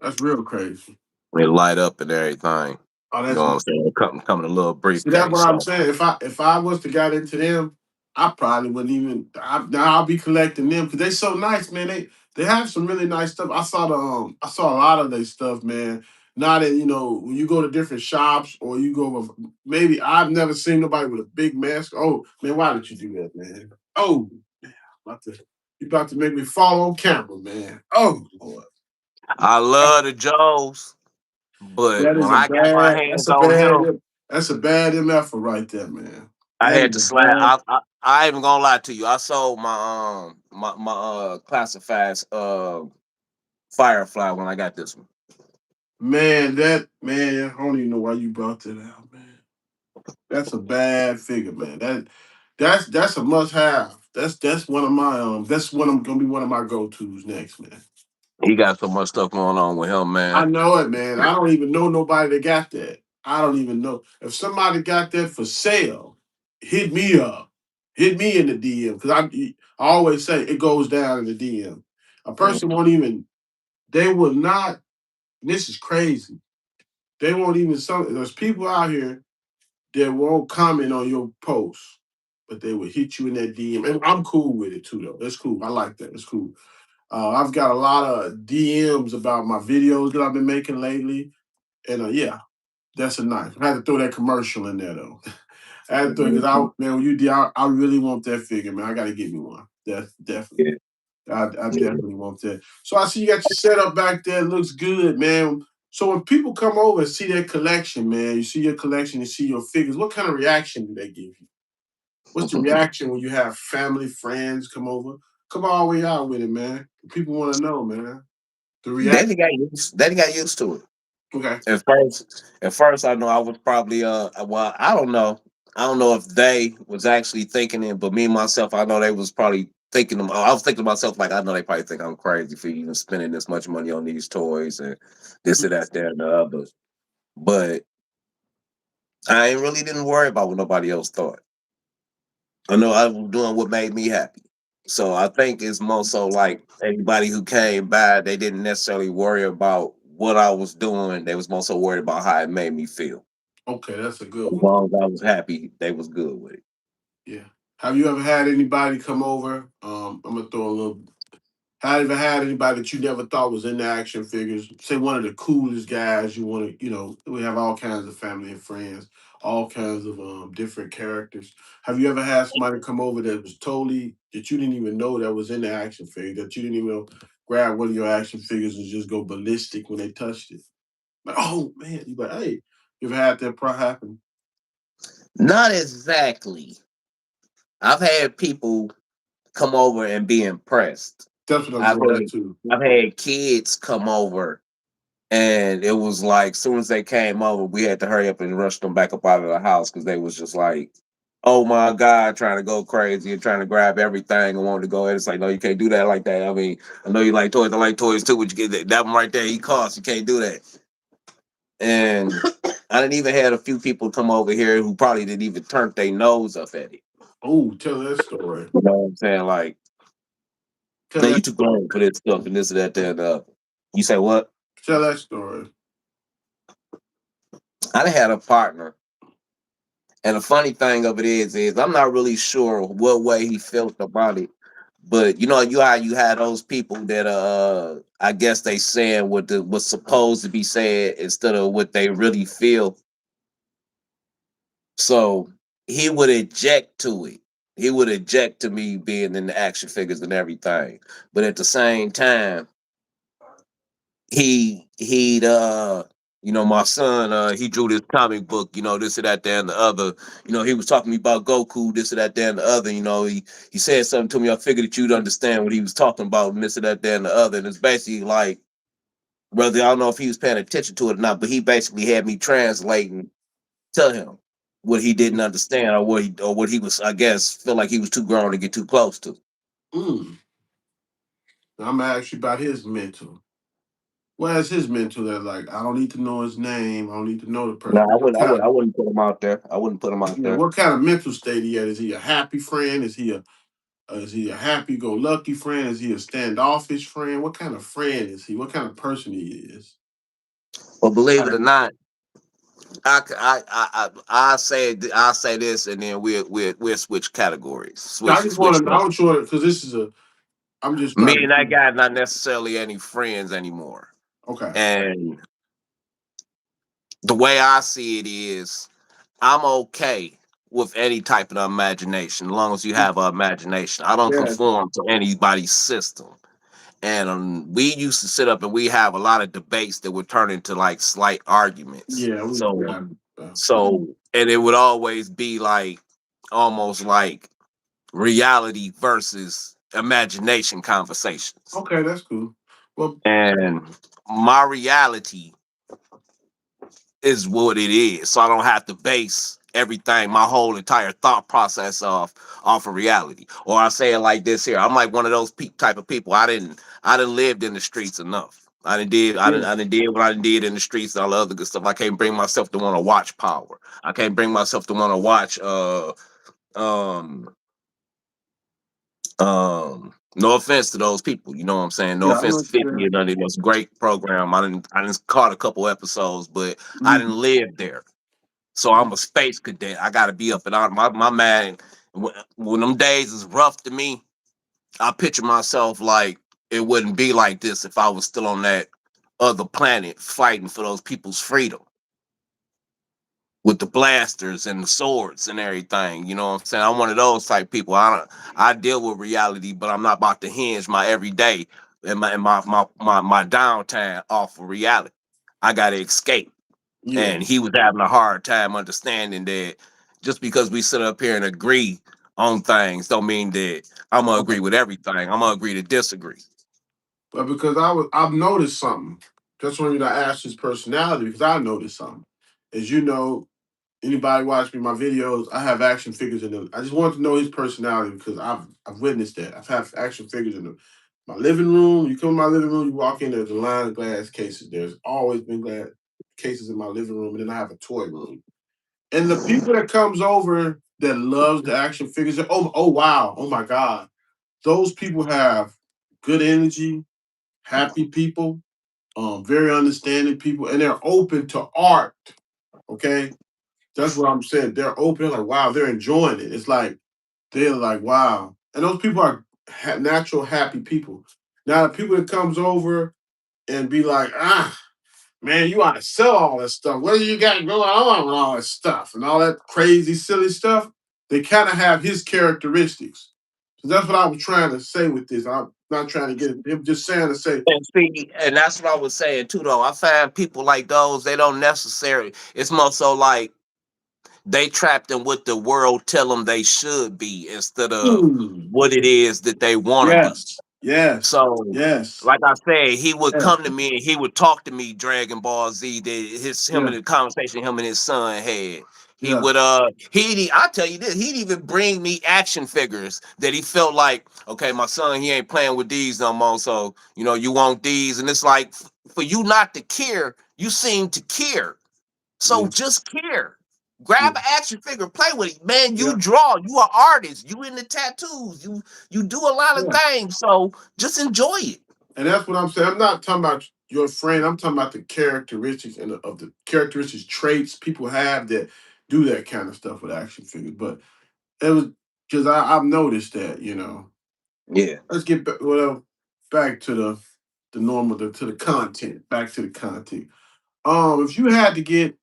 That's real crazy.
It light up and everything.
Oh,
You know
that's
what
nice.
I'm saying? Come in a little
See, that's
briefcase.
what I'm
So
saying. If I was to got into them, I probably wouldn't even. Now I'll be collecting them because they so nice, man. They have some really nice stuff. I saw a lot of their stuff, man. Not that when you go to different shops or you go with maybe I've never seen nobody with a big mask. Oh man, why did you do that, man? Oh, man, you about to make me fall on camera, man. Oh Lord.
I love the Joes, but
That
when
is a
I got my
bad.
hands on him,
That's a bad MF right there, man.
I
That
had
is
to
a
slap.
bad
I ain't even gonna lie to you. I sold my classifieds Firefly when I got this one.
man. That man. I don't even know why you brought that out, man. That's a bad figure, man. That's a must have. That's one of my That's one I'm gonna be one of my go tos next, man.
He got so much stuff going on with him,
I
man.
know it, man. I don't even know nobody that got that. I don't even know if somebody got that for sale. Hit me up. Hit me in the DM because I always say it goes down in the DM. A person won't even. They will not. This is crazy. They won't even. There's people out here that won't comment on your post, but they will hit you in that DM. And I'm cool with it too, though. That's cool. I like that. It's cool. I've got a lot of DMs about my videos that I've been making lately, and yeah, that's a nice. I had to throw that commercial in there though. I had to throw because man, when you did, I really want that figure, man. I got to give me one. That's definitely.
Yeah,
I
yeah.
definitely want that. So I see you got your setup back there. It looks good, man. So when people come over and see that collection, man, you see your collection, you see your figures. What kind of reaction do they give you? What's the reaction when you have family, friends come over? Come all the way out with it, man. People want to know, man. The
Daddy
reaction.
got used. Daddy got used to it.
Okay.
At first, I know I was probably well, I don't know. I don't know if they was actually thinking it, but me myself, I know they was probably thinking them. I was thinking to myself like I know they probably think I'm crazy for even spending this much money on these toys and this and that, and the other. But I ain't really didn't worry about what nobody else thought. I know I was doing what made me happy. So I think it's more so like everybody who came by, they didn't necessarily worry about what I was doing. They was more so worried about how it made me feel.
Okay, that's a good
As
one.
long as I was happy, they was good with it.
Yeah. Have you ever had anybody come over? I'm gonna throw a little. Have you ever had anybody that you never thought was into action figures? Say one of the coolest guys you want to, we have all kinds of family and friends, all kinds of different characters. Have you ever had somebody come over that was totally that you didn't even know that was in the action figure, that you didn't even grab one of your action figures and just go ballistic when they touched it? Like, oh man, you like, hey, you ever had that happen?
Not exactly. I've had people come over and be impressed.
That's what I'm
I've
going at
had
too.
I've had kids come over, and it was like, soon as they came over, we had to hurry up and rush them back up out of the house because they was just like, "Oh my God," trying to go crazy and trying to grab everything and wanted to go. And it's like, no, you can't do that like that. I mean, I know you like toys. I like toys too, but you get that one right there. He costs. You can't do that. And I didn't even had a few people come over here who probably didn't even turn their nose up at it.
Oh, tell that story.
You know what I'm saying? Like,
Tell
man, you
that
too
story.
grown for this stuff and this and that, that, and You say what?
Tell that story.
I done had a partner, and the funny thing of it is I'm not really sure what way he felt about it. But you know, you had those people that I guess they saying what's supposed to be said instead of what they really feel. So he would eject to it. He would eject to me being in the action figures and everything. But at the same time, he'd my son, he drew this comic book, this or that, there and the other. He was talking to me about Goku, this or that, there and the other. He said something to me. I figured that you'd understand what he was talking about, and this or that, there and the other. And it's basically like, brother, I don't know if he was paying attention to it or not, but he basically had me translating to him what he didn't understand, or what he was, I guess, feel like he was too grown to get too close to.
Mm. I'm gonna ask you about his mental. Where's his mental? That like I don't need to know his name. I don't need to know the
No,
person. What kind
I
of
wouldn't put him out there. I wouldn't put him out there.
what kind of mental state he at? Is he a happy friend? Is he a happy-go-lucky friend? Is he a standoffish friend? What kind of friend is he? What kind of person he is?
Well, believe it or not, I say this, and then we'll switch categories,
I just
switch
want to. I
them.
want you because this is a. I'm just
Me
trying
and that
to.
guy not necessarily any friends anymore.
Okay.
And the way I see it is, I'm okay with any type of imagination, as long as you have an imagination. I don't
Yeah.
conform to anybody's system. And we used to sit up and we have a lot of debates that would turn into like slight arguments.
Yeah. We.
So,
Yeah.
and it would always be like almost like reality versus imagination conversations.
Okay, that's cool. Well,
And my reality is what it is. So I don't have to base everything, my whole entire thought process off of reality. Or I say it like this here. I'm like one of those type of people. I didn't lived in the streets enough.
yeah.
I didn't did what I done did in the streets and all the other good stuff. I can't bring myself to want to watch Power. I can't bring myself to want to watch um no offense to those people, you know what I'm saying? No
Yeah. I
offense
know.
to 50
Yeah.
and none of those great program. I didn't caught a couple episodes, but I didn't
Mm,
live there. So I'm a space cadet. I got to be up and out. My man, when them days is rough to me, I picture myself like it wouldn't be like this if I was still on that other planet fighting for those people's freedom with the blasters and the swords and everything. You know what I'm saying? I'm one of those type people. I deal with reality, but I'm not about to hinge my everyday and my downtime off of reality. I got to escape.
yeah.
And he was having a hard time understanding that just because we sit up here and agree on things don't mean that I'm gonna agree
Okay.
with everything. I'm gonna agree to disagree.
But because I've noticed something. Just wanted to ask his personality because I noticed something. As you know, anybody watch me my videos, I have action figures in them. I just wanted to know his personality because I've witnessed that. I've had action figures in my living room. You come in my living room, you walk in, there's a line of glass cases. There's always been glass cases in my living room, and then I have a toy room. And the people that comes over that loves the action figures, oh wow, oh my God. Those people have good energy, happy people, very understanding people, and they're open to art. Okay, that's what I'm saying. They're open, like wow, they're enjoying it. It's like they're like wow, and those people are natural happy people. Now the people that comes over and be like, man, you ought to sell all that stuff. What do you got going on with all that stuff and all that crazy, silly stuff? They kind of have his characteristics. So that's what I was trying to say with this. I'm not trying to get it. I'm just saying to say,
And see, and that's what I was saying too, though. I find people like those, they don't necessarily. It's more so like they trapped in what the world tell them they should be instead of
Mm.
what it is that they want to be.
Yes. Yes.
So,
Yes.
like I said, he would
Yes.
come to me and he would talk to me Dragon Ball Z. That him
Yeah.
and the conversation him and his son had. He
Yeah.
would I tell you this, he'd even bring me action figures that he felt like, okay, my son, he ain't playing with these no more. So, you want these. And it's like for you not to care, you seem to care. So
Yeah.
just care. Grab
Yeah.
an action figure, play with it. Man, you
Yeah.
draw, you are artist, you in the tattoos, you do a lot of
Yeah.
things. So just enjoy it.
And that's what I'm saying. I'm not talking about your friend. I'm talking about the characteristics and of the characteristics, traits people have that do that kind of stuff with action figures. But it was because I've noticed that.
Yeah.
Let's get back to the normal to the content. Back to the content. If you had to get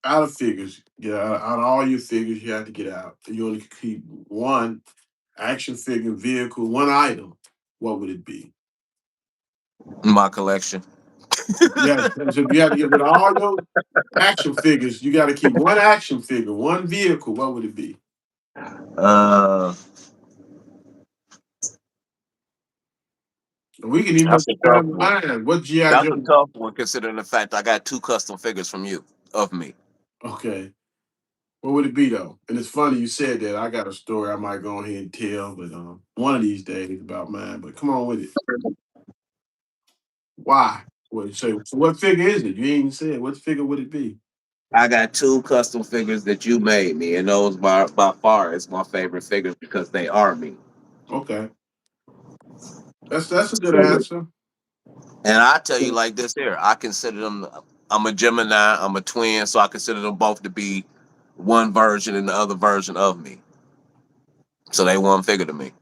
out of figures, out of all your figures, you had to get out. You only could keep one action figure, vehicle, one item. What would it be?
My collection.
Yeah, so if you had to get rid of all your action figures, you got to keep one action figure, one vehicle. What would it be?
Uh
And we can even
that's
put
a
that
tough
in
one.
mind. What GI
That's a
Joe?
tough one considering the fact I got 2 custom figures from you of me.
Okay, what would it be though? And it's funny you said that. I got a story I might go ahead and tell, but one of these days about mine. But come on with it. Why? What say? So what figure is it? You ain't even said. What figure would it be?
I got 2 custom figures that you made me, and those by far is my favorite figures because they are me.
Okay, that's a good answer.
And I tell you like this here, I consider them. I'm a Gemini. I'm a twin, so I consider them both to be one version and the other version of me. So they one figure to me.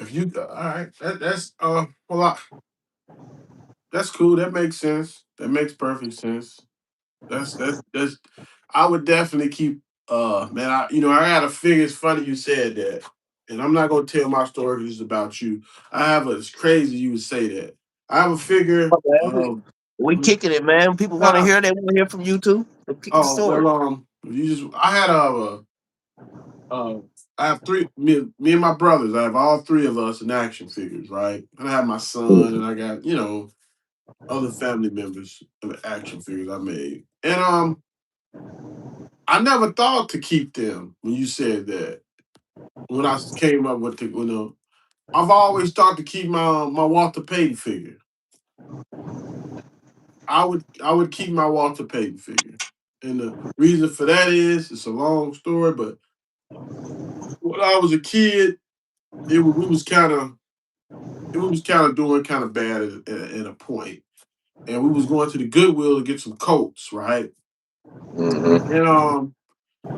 If you all right, that's well, that's cool. That makes sense. That makes perfect sense. That's I would definitely keep man, I got a figure. It's funny you said that. And I'm not gonna tell my story 'cause it's about you. It's crazy you would say that. I have a figure
Okay.
of
We kicking it, man. People want to
nah,
hear. They want to hear from you too. So kick the story.
well you just I had uh I have me and my brothers. I have all three of us in action figures, right? And I have my son and I got, other family members of action figures I made. And I never thought to keep them when you said that. When I came up with I've always thought to keep my Walter Payton figure. I would keep my Walter Payton figure. And the reason for that is it's a long story, but when I was a kid, we was kind of doing kind of bad at a point, and we was going to the Goodwill to get some coats, right?
Mm-hmm.
And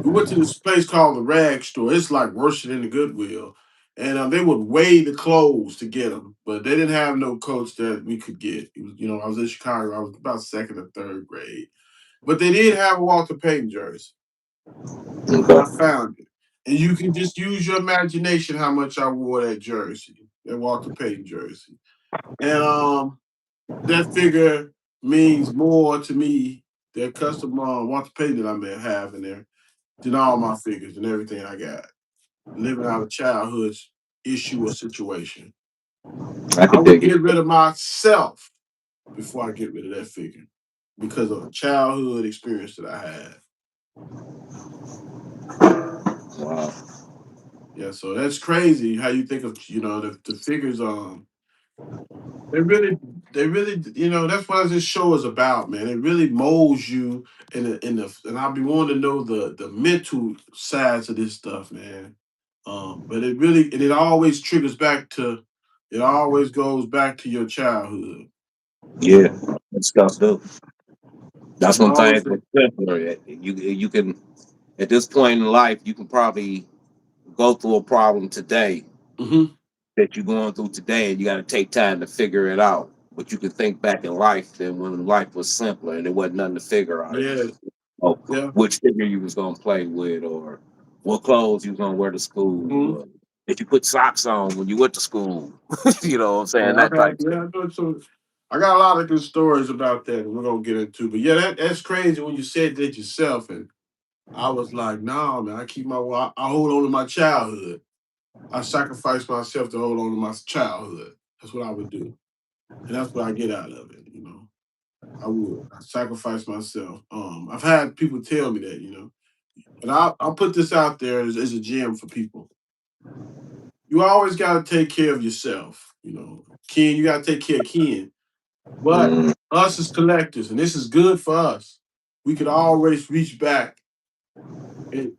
we went to this place called the Rag Store. It's like worse than the Goodwill. And they would weigh the clothes to get them, but they didn't have no coats that we could get. It was, I was in Chicago. I was about second or third grade, but they did have a Walter Payton jersey, and I
Okay.
found it. And you can just use your imagination how much I wore that jersey, that Walter Payton jersey. And that figure means more to me, that custom Walter Payton that I may have in there, than all my figures and everything I got. Living out a childhood's issue or situation.
I
I
can
would
dig it.
get rid of myself before I get rid of that figure because of a childhood experience that I had.
Wow.
Yeah, so that's crazy how you think of the figures. They really, that's what this show is about, man. It really molds you and I'll be wanting to know the mental sides of this stuff, man. But it always it always goes back to your childhood.
Yeah. That stuff do. That's
It
one thing
always,
that's simpler. You can at this point in life you can probably go through a problem today
hmm
that you're going through today, and you got to take time to figure it out. But you can think back in life that when life was simpler and there wasn't nothing to figure out.
yeah,
Oh,
yeah.
which figure you was gonna play with, or what clothes you was gonna wear to
hmm
school, or if you put socks on when you went to school. You know what I'm saying?
Yeah,
That type of
yeah,
stuff.
I know so. I got a lot of good stories about that we're gonna get into. But yeah, that's crazy when you said that yourself. And I was like, nah, man, I hold on to my childhood. I sacrifice myself to hold on to my childhood. That's what I would do. And that's what I get out of it, you know. I would. I sacrifice myself. I've had people tell me that, you know. And I'll put this out there as a gem for people. You always gotta take care of yourself, you know. Ken, you gotta take care of Ken. But
Mm,
us as collectors, and this is good for us, we could always reach back and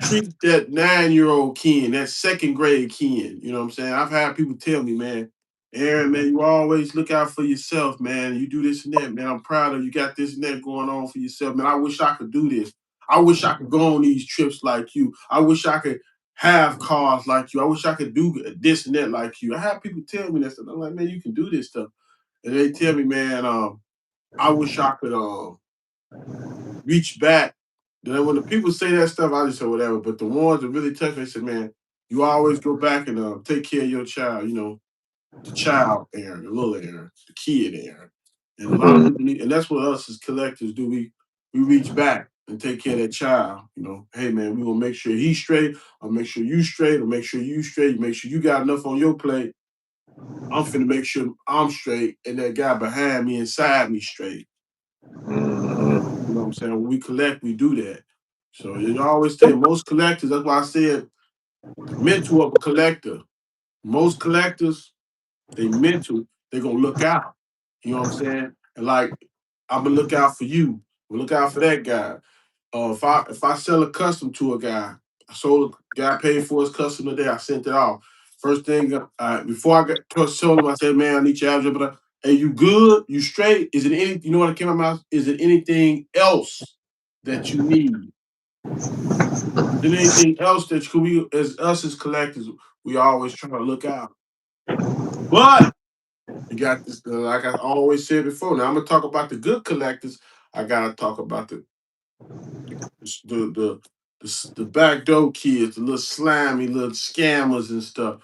treat that 9-year-old Ken, that second grade Ken. You know what I'm saying? I've had people tell me, man, Aaron, man, you always look out for yourself, man. You do this and that, man. I'm proud of you. Got this and that going on for yourself, man. I wish I could do this. I wish I could go on these trips like you. I wish I could have cars like you. I wish I could do this and that like you. I have people tell me that stuff. I'm like, man, you can do this stuff. And they tell me, man, I wish I could reach back. Then when the people say that stuff, I just say whatever. But the ones that really touch me, they say, man, you always go back and take care of your child. You know, the child Aaron, the little Aaron, the kid Aaron. And a lot of
mm,
people need, and that's what us as collectors do. We reach back and take care of that child. You know, hey man, we gonna make sure he's straight. I'll make sure you straight. I'll make sure you straight. Make sure you got enough on your plate. I'm finna make sure I'm straight and that guy behind me inside me straight.
mm,
You know what I'm saying? When we collect, we do that. So you always tell most collectors, that's why I said the mental of a collector. Most collectors, they mental, they're gonna look out. You know what I'm saying? And like I'm gonna look out for you. I'm gonna look out for that guy. If I sell a custom to a guy, I sold a guy paid for his custom today, I sent it off. First thing before I got told him, I said, man, I need your address, but hey, you good? You straight? Is it any you know what came out of my mouth? Is it anything else that you need? Is there anything else that we as us as collectors, we always try to look out. But you got this, like I always said before. Now I'm gonna talk about the good collectors. I gotta talk about the the backdoor kids, the little slimy little scammers and stuff.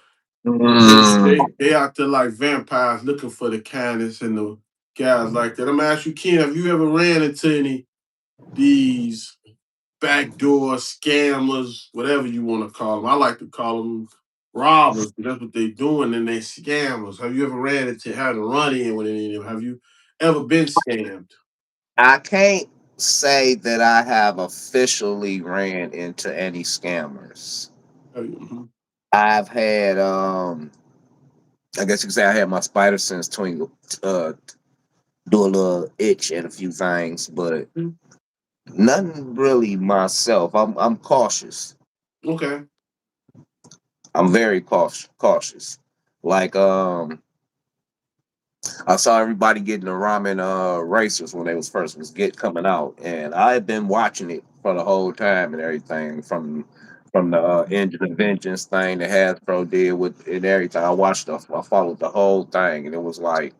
mm.
They out there like vampires looking for the kindness and the guys like that. I'm gonna ask you, Ken, have you ever ran into any these backdoor scammers, whatever you want to call them? I like to call them robbers, but that's what they're doing, and they scammers. Have you ever ran into had to run in with any of them? Have you ever been scammed?
I can't say that I have officially ran into any scammers.
Mhm.
I've had I guess you could say I had my spider sense twinkle do a little itch at a few things, but nothing really myself. I'm cautious.
Okay.
I'm very cautious. Like I saw everybody getting the ramen racers when they was get coming out, and I had been watching it for the whole time and everything from the Engine of Vengeance thing that Hasbro did with and everything. I followed the whole thing, and it was like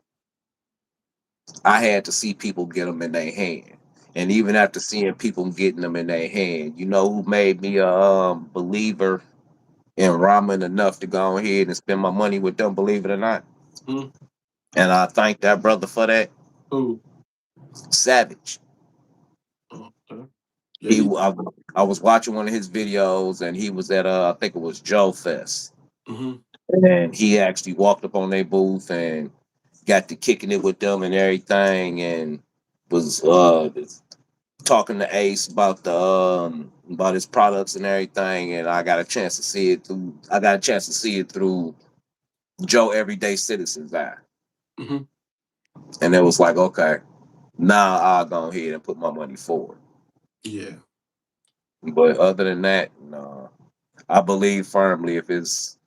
I had to see people get them in their hand. And even after seeing people getting them in their hand, you know who made me a believer in ramen enough to go ahead and spend my money with them, believe it or not.
Hmm.
And I thank that brother for that.
Who?
Savage.
Oh, okay. Yeah.
He, I was watching one of his videos, and he was at I think it was Joe Fest,
Hmm.
and he actually walked up on their booth and got to kicking it with them and everything, and was talking to Ace about his products and everything, and I got a chance to see it through. I got a chance to see it through Joe Everyday Citizen's eye,
Hmm.
and it was like, okay, now I'll go ahead and put my money forward.
Yeah.
But other than that, no. I believe firmly if it's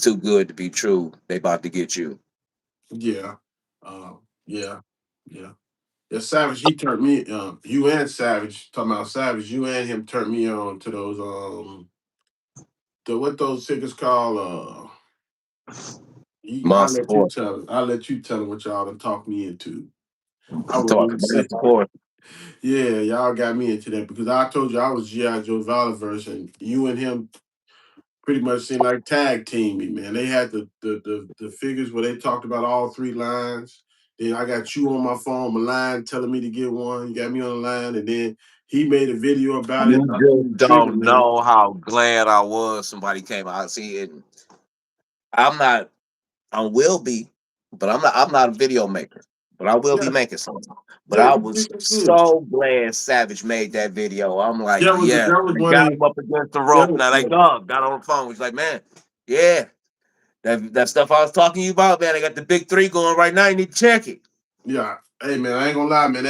too good to be true, they about to get you.
Yeah. Yeah. Yeah. Yeah. Savage, he turned me. You and Savage talking about Savage. You and him turned me on to those. What those tickets called? I'll
Monster
let you
Horse.
tell it. I'll let you tell him what y'all done talked me into. I
I'm
was
talking
gonna say,
Monster Horse.
yeah, y'all got me into that because I told you I was GI Joe Valiverse, and you and him pretty much seemed like tag team me, man. They had the figures where they talked about all three lines. Then I got you on my phone, my line telling me to get one. You got me on the line, and then he made a video about it.
You
I think
just
you triggered,
don't
man.
know how glad I was somebody came out. See it. I'm not. I will be, but I'm not a video maker. But I will be
Yeah,
making something. But
yeah,
I
you
was
did good.
so glad Savage made that video. I'm like, yeah,
That was
they
one
got
of
him up against the
that
rope.
was,
Now they
yeah.
got on the phone. He's like, man, yeah, that stuff I was talking to you about, man. I got the big three going right now. You need to check it.
Yeah. Hey man, I ain't gonna lie, man.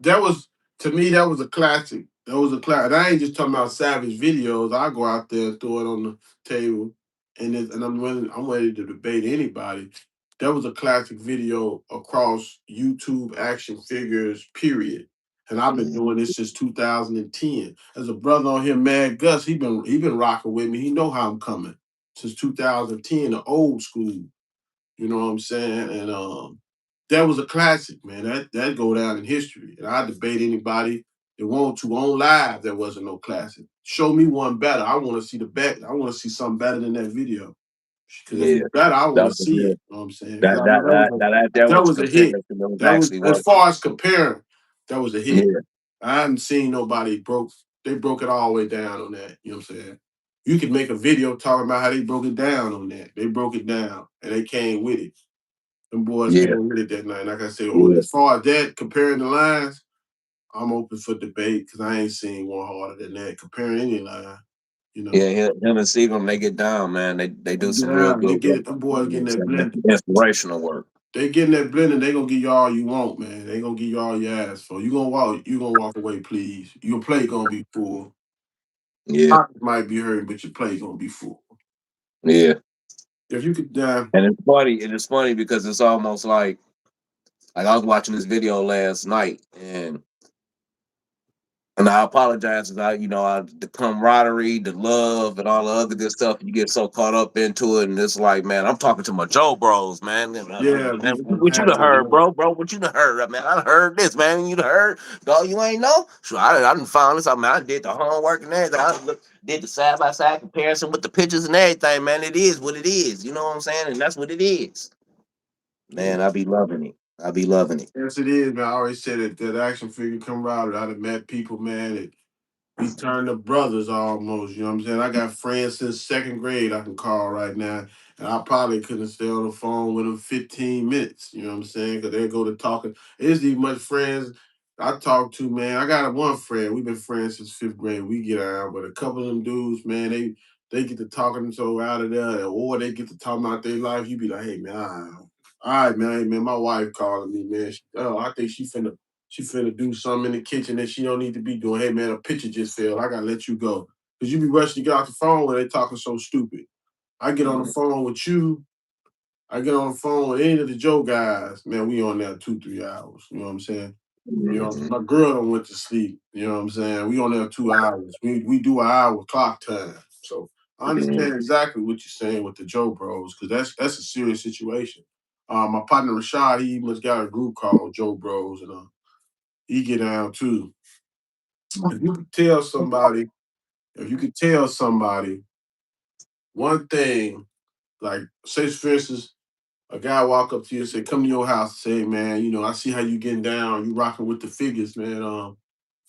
That was to me that was a classic. That was a classic. I ain't just talking about Savage videos. I go out there and throw it on the table, and I'm ready to debate anybody. That was a classic video across YouTube action figures, period. And I've been
Mm,
doing this since 2010. As a brother on here, Mad Gus, he been rocking with me. He know how I'm coming since 2010, the old school. You know what I'm saying? And that was a classic, man. That go down in history. And I debate anybody that want to on live. There wasn't no classic. Show me one better. I want to see the bet. I want to see something better than that video. Because if
yeah,
it's better, I want
that
to
was
see it.
good.
You know what I'm saying? Because
That
I know
that that that that
that
was
was a hit.
comparing to what was
That was
actually
as
working.
far as comparing. That was a hit.
Yeah,
I haven't seen nobody broke. They broke it all the way down on that. You know what I'm saying? You could make a video talking about how they broke it down on that. They broke it down and they came with it. Them boys
yeah,
came with it that night. Like I said,
yeah,
as far as that, comparing the lines, I'm open for debate because I ain't seen one harder than that. Comparing any line, you know.
yeah. Him and Seagram, they get down, man. They do some real
Yeah, they
good
get
work.
it. Them boys getting that blend.
Inspirational work.
They getting that blending. They gonna give you all you want, man. They gonna give you all you ask for. You gonna walk. You gonna walk away, please. Your plate gonna be full.
Yeah,
Pockets might be hurting, but your plate gonna be full.
yeah.
If you could,
And it's funny. It is funny because it's almost like I was watching this video last night, and I apologize because the camaraderie, the love, and all the other good stuff. You get so caught up into it, and it's like, man, I'm talking to my Joe bros, man.
yeah,
Man,
we
what you done
happy,
heard,
man.
bro? What you done heard, man? I done heard this, man. You done heard, dog? You ain't know? Sure, I done found this out, man. I did the homework and everything. Did the side by side comparison with the pictures and everything, man. It is what it is. You know what I'm saying? And that's what it is,
Yeah.
man. I be loving it. I be loving it.
Yes, it is, man. I always said that action figure camaraderie. I'd have met people, man, that we turned to brothers almost. You know what I'm saying? I got friends since second grade I can call right now, and I probably couldn't stay on the phone with them 15 minutes. You know what I'm saying? Because they go to talking. There's these much friends I talk to, man. I got one friend. We've been friends since fifth grade. We get out, but a couple of them dudes, man, they get to talking so out of there, or they get to talking about their life. You be like, hey, man, all right, man, hey, man, my wife calling me, man. I think she finna do something in the kitchen that she don't need to be doing. Hey man, a picture just fell. I gotta let you go. Cause you be rushing to get off the phone when they talking so stupid. I get on the
Mhm,
phone with you. I get on the phone with any of the Joe guys. Man, we on there 2-3 hours. You know what I'm saying? You know,
mhm,
my girl don't went to sleep. You know what I'm saying? We on there 2 hours. We do an hour clock time. So I
mhm.
understand exactly what you're saying with the Joe Bros, because that's a serious situation. My partner Rashad, he must got a group called Joe Bros, and he get down too. If you could tell somebody, if you could tell somebody one thing, like say for instance, a guy walk up to you and say, "Come to your house," say, "Man, I see how you getting down. You rocking with the figures, man.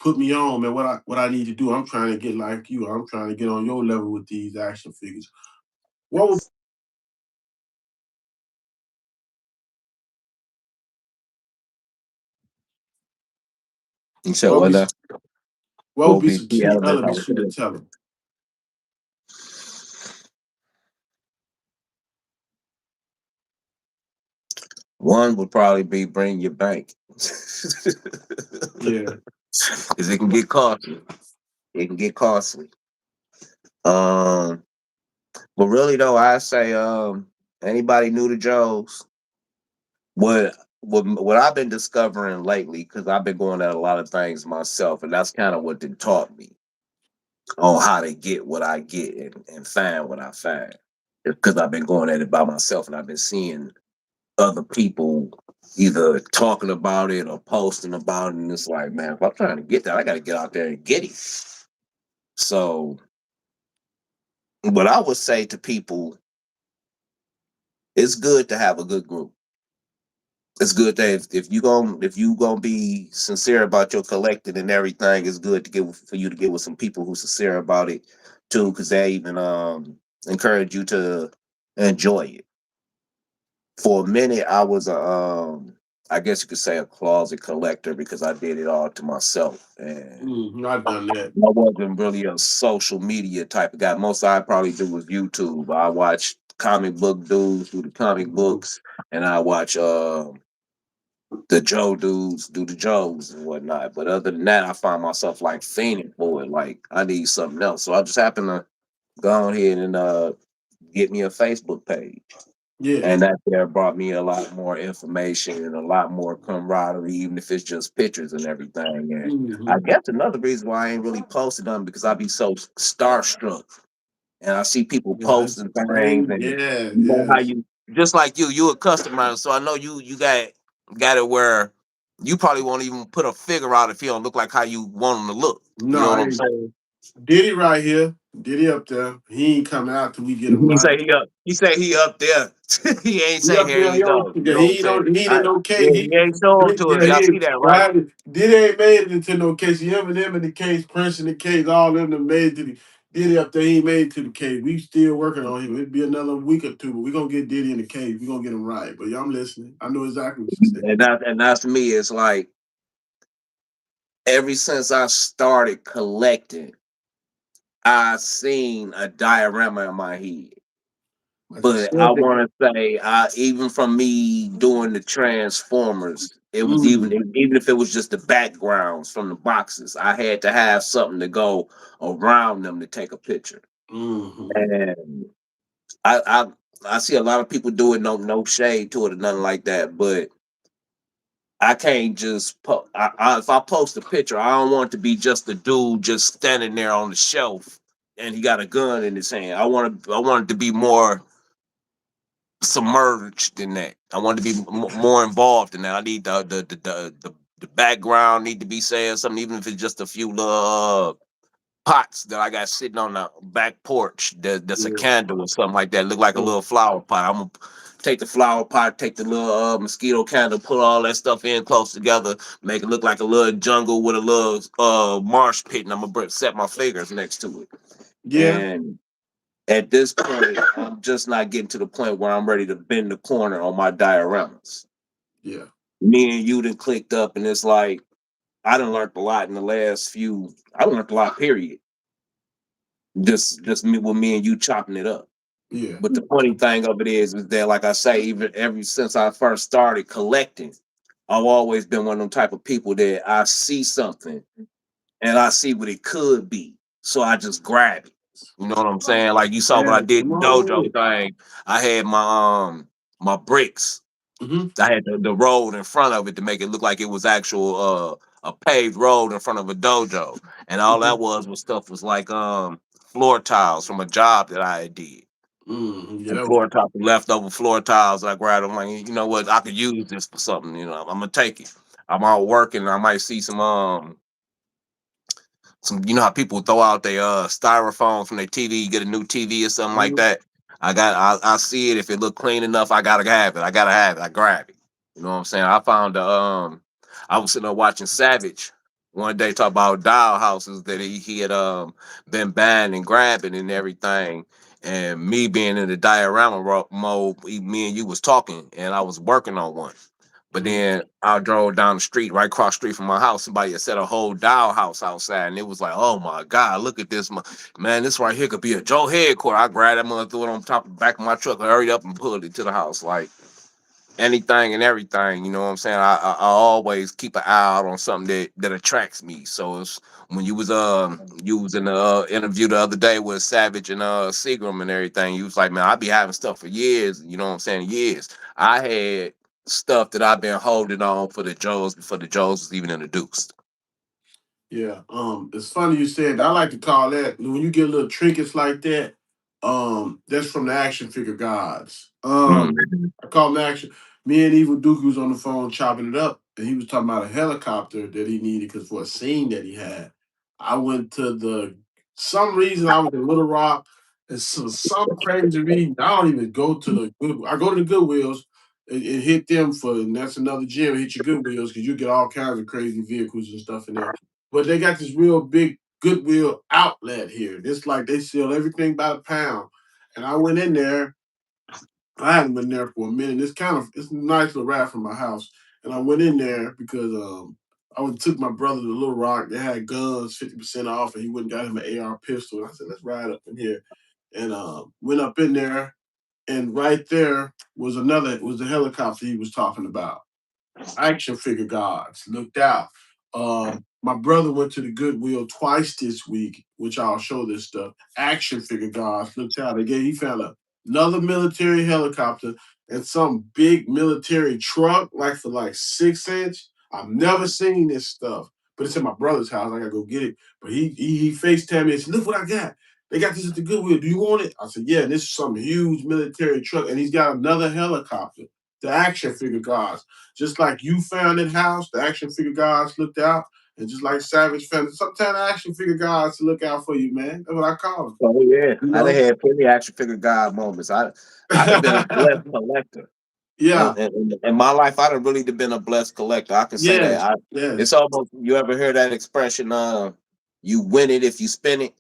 Put me on, man. What I need to do? I'm trying to get like you. I'm trying to get on your level with these action figures. What would
You said
what would
what
be
now?
what
What
would
would
be
be
some
key
key
elements I would
elements you
tell
would
you?
tell them?
One would probably be bring your bank. Because
Yeah,
it can get costly. It can get costly. Um, but really though, I say anybody new to Joe's, what I've been discovering lately, because I've been going at a lot of things myself, and that's kind of what they taught me on how to get what I get and find what I find. Because I've been going at it by myself and I've been seeing other people either talking about it or posting about it. And it's like, man, if I'm trying to get that, I got to get out there and get it. So, what I would say to people, it's good to have a good group. it's good that if you gonna be sincere about your collecting and everything, it's good to get for you to get with some people who sincere about it too, because they even encourage you to enjoy it. For a minute, I was a I guess you could say a closet collector because I did it all to myself, and
I've done that.
I wasn't really a social media type of guy. Most I probably do was YouTube. I watch comic book dudes do the comic
Mhm.
books, and I watch the Joe dudes do the Joes and whatnot. But other than that, I find myself like fiending for it. Like I need something else. So I just happen to go on here and get me a Facebook page.
Yeah.
And that there brought me a lot more information and a lot more camaraderie, even if it's just pictures and everything. And I
Hmm.
guess another reason why I ain't really posted them because I be so starstruck and I see people
Yeah, that's
posting things
great.
and
Yeah,
you know how
yes.
you just like you a customer, so I know you got it where you probably won't even put a figure out if you don't look like how you want them to look. You know
No,
what I'm
hey,
saying?
Diddy right here. Diddy up there. He ain't coming out till we get him
He
right.
say he up. He say he up there. He ain't
He
say
up
here
there.
you
He don't.
go. You
Yeah,
know what I'm
he
saying?
don't. He
I,
didn't no
yeah,
case.
he ain't show up to us.
Yeah,
Y'all
he
see that, right?
right. Diddy ain't made it into no case. Eminem in the case, Prince in the case, all them that made it to the Diddy up there. He ain't made it to the case. We still working on him. It'll be another week or two, but we gonna get Diddy in the case. We gonna get him right. But yeah, I'm listening. I know exactly what you're saying.
And that's me. It's like ever since I started collecting, I seen a diorama in my head.
Like you
But I
said.
want to say, even from me doing the Transformers, it was
Mm,
even if it was just the backgrounds from the boxes, I had to have something to go around them to take a picture.
mm-hmm.
And I I, I see a lot of people do it, no shade to it or nothing like that, but I can't just if I post a picture, I don't want it to be just the dude just standing there on the shelf and he got a gun in his hand. I want it to be more submerged in that. I want to be more involved in that. I need the background need to be saying something, even if it's just a few little pots that I got sitting on the back porch. That's a
Yeah.
candle or something like that. Look like a
Yeah.
little flower pot. I'm gonna take the flower pot, take the little mosquito candle, put all that stuff in close together, make it look like a little jungle with a little marsh pit, and I'm gonna set my fingers next to it.
Yeah.
And at this point, I'm just not getting to the point where I'm ready to bend the corner on my dioramas.
Yeah.
Me and you done clicked up, and it's like I done learned a lot in the last few. I learned a lot. Period. Just me with me and you chopping it up.
Yeah.
But the funny thing of it is that, like I say, even ever since I first started collecting, I've always been one of them type of people that I see something and I see what it could be, so I just grab it. You know what I'm saying? Like you saw what
Yeah.
I did
Come
the
on
dojo
with it.
thing. I had my bricks.
Mm-hmm.
I had the road in front of it to make it look like it was actual a paved road in front of a dojo, and all
Mm-hmm.
that was stuff was like floor tiles from a job that I had did.
Mm-hmm. Yeah.
And
That was,
floor tiles, leftover floor tiles. I grabbed them like, you know what, I could use this for something. You know, I'm gonna take it. I'm out working. I might see some, you know how people throw out their styrofoam from their TV, get a new TV or something like
mhm.
that. I see it. If it look clean enough, I gotta have it. I gotta have it. I grab it. You know what I'm saying? I found I was sitting there watching Savage one day talk about dial houses that he had been buying and grabbing and everything. And me being in the diorama mode, me and you was talking, and I was working on one. But
Mm.
then I drove down the street, right across the street from my house. Somebody had set a whole doll house outside, and it was like, "Oh my God, look at this, man! This right here could be a Joe headquarters." I grabbed that mother, threw it on top of the back of my truck, hurried up and pulled it to the house. Like anything and everything, you know what I'm saying? I always keep an eye out on something that attracts me. So it's when you was in the interview the other day with Savage and Seagram and everything, you was like, man, I be having stuff for years, you know what I'm saying? Years. I had stuff that I've been holding on for the Joes before the Joes was even introduced.
Yeah. It's funny you said that. I like to call that when you get little trinkets like that. That's from the action figure gods.
Mhm.
I call them action. Me and Evil Duke was on the phone chopping it up, and he was talking about a helicopter that he needed because for a scene that he had. I went to the some reason I was in Little Rock, and so some crazy reason I don't even go to the good. I go to the Goodwills. it hit them for, and that's another gym. Hit your Goodwills because you get all kinds of crazy vehicles and stuff in there. But they got this real big Goodwill outlet here. It's like they sell everything by the pound. And I went in there. I hadn't been there for a minute. It's a nice little ride from my house. And I went in there because took my brother to Little Rock. They had guns 50% off, and he went and got him an AR pistol. And I said, let's ride up in here. And went up in there, and right there was the helicopter he was talking about. Action figure gods. Looked out. My brother went to the Goodwill twice this week, which I'll show this stuff. Action figure gods. Looked out. Again, he found another military helicopter and some big military truck, like for like 6 inch. I've never seen this stuff, but it's in my brother's house. I gotta go get it. But he FaceTimed me and said, "Look what I got. They got this at the Goodwill. Do you want it?" I said, "Yeah." And this is some huge military truck, and he's got another helicopter. The action figure gods. Just like you found it house, the action figure gods looked out. And just like Savage found sometimes action figure gods to look out for you, man. That's what I call them.
Oh yeah,
You
I done
know?
had plenty of action figure God moments. I done been a blessed collector.
Yeah.
In my life, I done really been a blessed collector. I can say that.
Yes.
It's
Yes.
almost, you ever hear that expression? You win it if you spin it.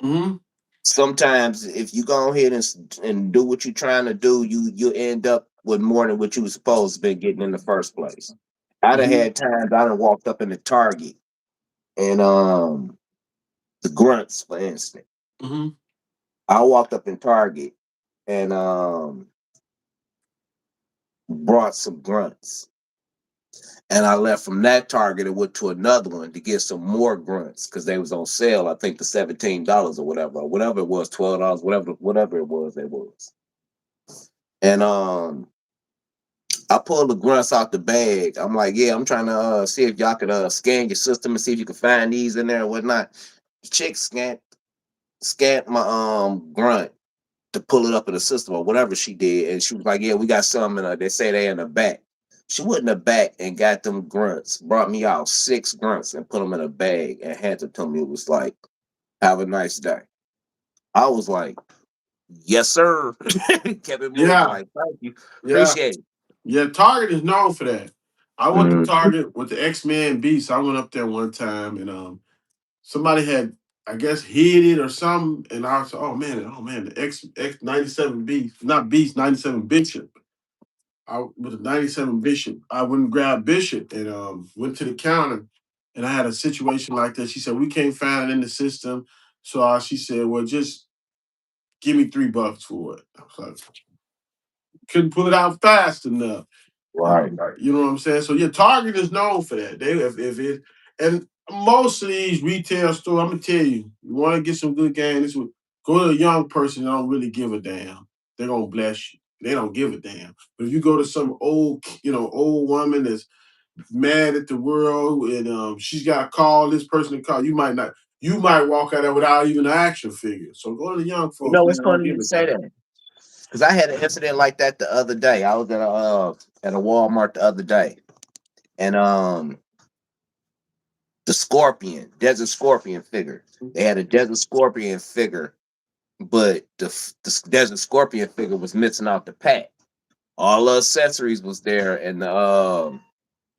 Mm-hmm.
Sometimes, if you go ahead and do what you're trying to do, you end up with more than what you were supposed to be getting in the first place. I done
Mm-hmm.
had times I done walked up in the Target and the grunts, for instance.
Mm-hmm.
I walked up in Target and brought some grunts. And I left from that Target and went to another one to get some more grunts because they was on sale. I think the $17 or whatever it was, $12, whatever it was. And I pulled the grunts out the bag. I'm like, yeah, I'm trying to see if y'all could scan your system and see if you can find these in there and whatnot. The chick scanned my grunt to pull it up in the system or whatever she did, and she was like, "Yeah, we got some in there. They say they in the back." She went in the back and got them grunts, brought me out 6 grunts and put them in a bag and handed them to me. It was like, "Have a nice day." I was like, "Yes, sir." Kept it moving.
Yeah.
Like, "Thank you,
Yeah.
appreciate it."
Yeah. Target is known for that. I went to
Mm.
Target with the X-Men Beast. I went up there one time and somebody had, I guess, hid it or something. And I said, oh man, the X 97 Beast, not Beast, 97 Bishop. I with a 97 Bishop. I went and grabbed Bishop and went to the counter, and I had a situation like that. She said, "We can't find it in the system." So she said, "Well, just give me $3 for it." I was like, couldn't pull it out fast enough.
Right.
You know what I'm saying? So yeah, Target is known for that. They if it and most of these retail stores, I'm gonna tell you, you want to get some good game. Go to a young person that don't really give a damn. They're gonna bless you. They don't give a damn. But if you go to some old woman that's mad at the world and she's got to call this person to call, you might not. You might walk out there without even an action figure. So go to the young
You
folks,
know,
man.
it's
They don't
funny
give
you
a
say
damn.
that because I had an incident like that the other day. I was at a Walmart the other day, and the Scorpion, Desert Scorpion figure. They had a Desert Scorpion figure, but the Desert Scorpion figure was missing out the pack. All the accessories was there, and the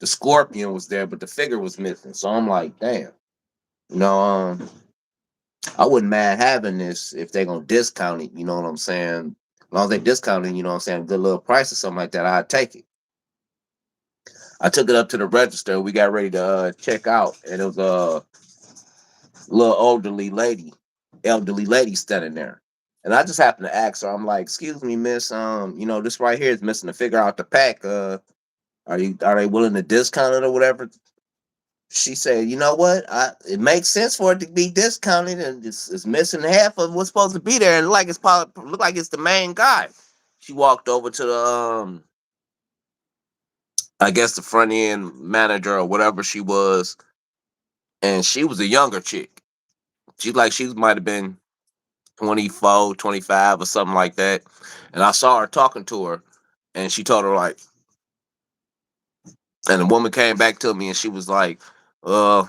Scorpion was there, but the figure was missing. So I'm like, damn, you know, I wouldn't mind having this if they're gonna discount it. You know what I'm saying? As long as they discount it, you know what I'm saying, good little price or something like that, I'd take it. I took it up to the register. We got ready to check out, and it was a little elderly lady standing there. And I just happened to ask her, I'm like, "Excuse me, miss, this right here is missing to figure out the pack. Are they willing to discount it or whatever?" She said, "You know what? It makes sense for it to be discounted, and it's missing half of what's supposed to be there, and like it's probably look like it's the main guy." She walked over to the I guess the front end manager or whatever she was, and she was a younger chick. She might have been 24, 25, or something like that. And I saw her talking to her, and she told her like, and the woman came back to me and she was like, uh,